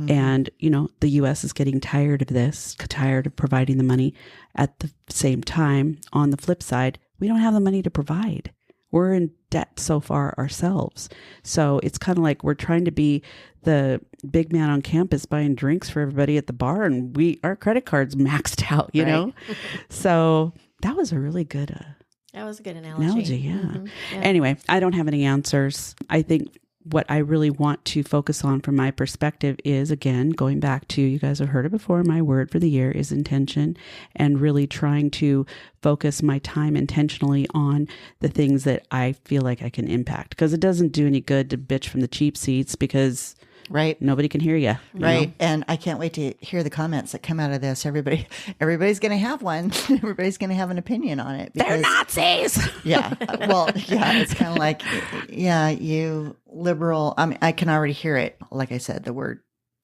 [SPEAKER 2] And, the U.S. is getting tired of this, tired of providing the money. At the same time, on the flip side, we don't have the money to provide. We're in debt so far ourselves. So it's kind of like we're trying to be the big man on campus buying drinks for everybody at the bar, and our credit card's maxed out, you know? So that was a really good
[SPEAKER 1] that was a good analogy.
[SPEAKER 2] Yeah. Anyway, I don't have any answers. I think what I really want to focus on from my perspective is, again, going back to, you guys have heard it before, my word for the year is intention, and really trying to focus my time intentionally on the things that I feel like I can impact, because it doesn't do any good to bitch from the cheap seats, because nobody can hear you.
[SPEAKER 3] Right. And I can't wait to hear the comments that come out of this. Everybody's going to have one. Everybody's going to have an opinion on it.
[SPEAKER 2] They're Nazis.
[SPEAKER 3] Yeah. Well, yeah, it's kind of like, you liberal. I mean, I can already hear it. Like I said, the word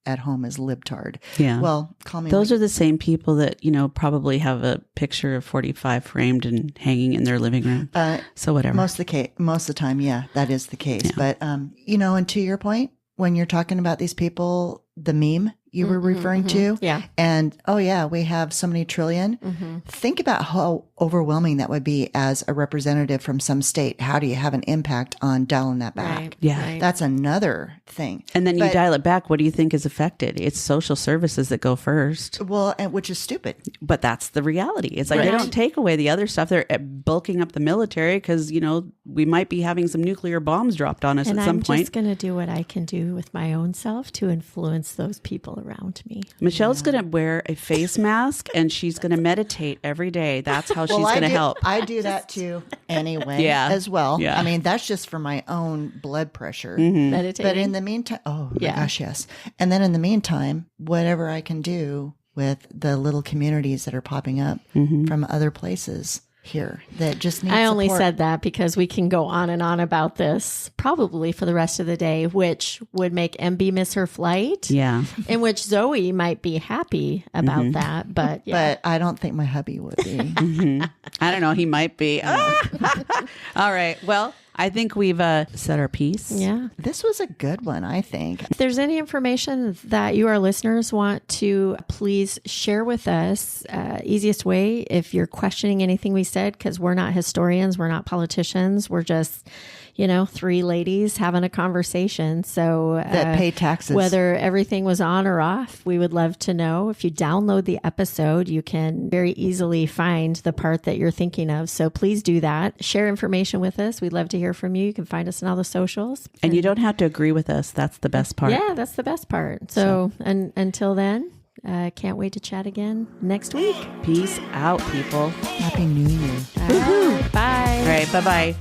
[SPEAKER 3] at home is libtard.
[SPEAKER 2] Yeah.
[SPEAKER 3] Well, call me.
[SPEAKER 2] Those are the same people that, probably have a picture of 45 framed and hanging in their living room. So whatever.
[SPEAKER 3] Most of the time. Yeah, that is the case. Yeah. But, and to your point, when you're talking about these people, the meme you were referring to, and we have so many trillion. Think about how overwhelming that would be as a representative from some state. How do you have an impact on dialing that back?
[SPEAKER 1] Right.
[SPEAKER 2] Yeah.
[SPEAKER 3] That's another thing.
[SPEAKER 2] And then you dial it back. What do you think is affected? It's social services that go first.
[SPEAKER 3] Well, and which is stupid.
[SPEAKER 2] But that's the reality. It's like they don't take away the other stuff. They're bulking up the military because, we might be having some nuclear bombs dropped on us at some point.
[SPEAKER 1] I'm just going to do what I can do with my own self to influence those people around me.
[SPEAKER 2] Michelle's going to wear a face mask and she's going to meditate every day. That's how she's going to help.
[SPEAKER 3] I do that too anyway as well. Yeah. I mean, that's just for my own blood pressure.
[SPEAKER 1] Meditating.
[SPEAKER 3] But in the meantime, my gosh, yes. And then in the meantime, whatever I can do with the little communities that are popping up from other places here that just need
[SPEAKER 1] I only
[SPEAKER 3] support.
[SPEAKER 1] said that because we can go on and on about this probably for the rest of the day, which would make MB miss her flight.
[SPEAKER 2] Yeah.
[SPEAKER 1] In which Zoe might be happy about that. But
[SPEAKER 3] But I don't think my hubby would be.
[SPEAKER 2] I don't know. He might be. All right. Well, I think we've said our piece.
[SPEAKER 1] Yeah.
[SPEAKER 3] This was a good one, I think.
[SPEAKER 1] If there's any information that you, our listeners, want to please share with us, easiest way, if you're questioning anything we said, because we're not historians, we're not politicians, we're just, three ladies having a conversation. So
[SPEAKER 3] that pay taxes.
[SPEAKER 1] Whether everything was on or off, we would love to know. If you download the episode, you can very easily find the part that you're thinking of. So please do that. Share information with us. We'd love to hear from you. You can find us on all the socials.
[SPEAKER 2] And you don't have to agree with us. That's the best part.
[SPEAKER 1] Yeah, that's the best part. So and until then, can't wait to chat again next week.
[SPEAKER 2] Peace out, people.
[SPEAKER 3] Happy New Year.
[SPEAKER 1] All right, bye.
[SPEAKER 2] All right. Bye-bye.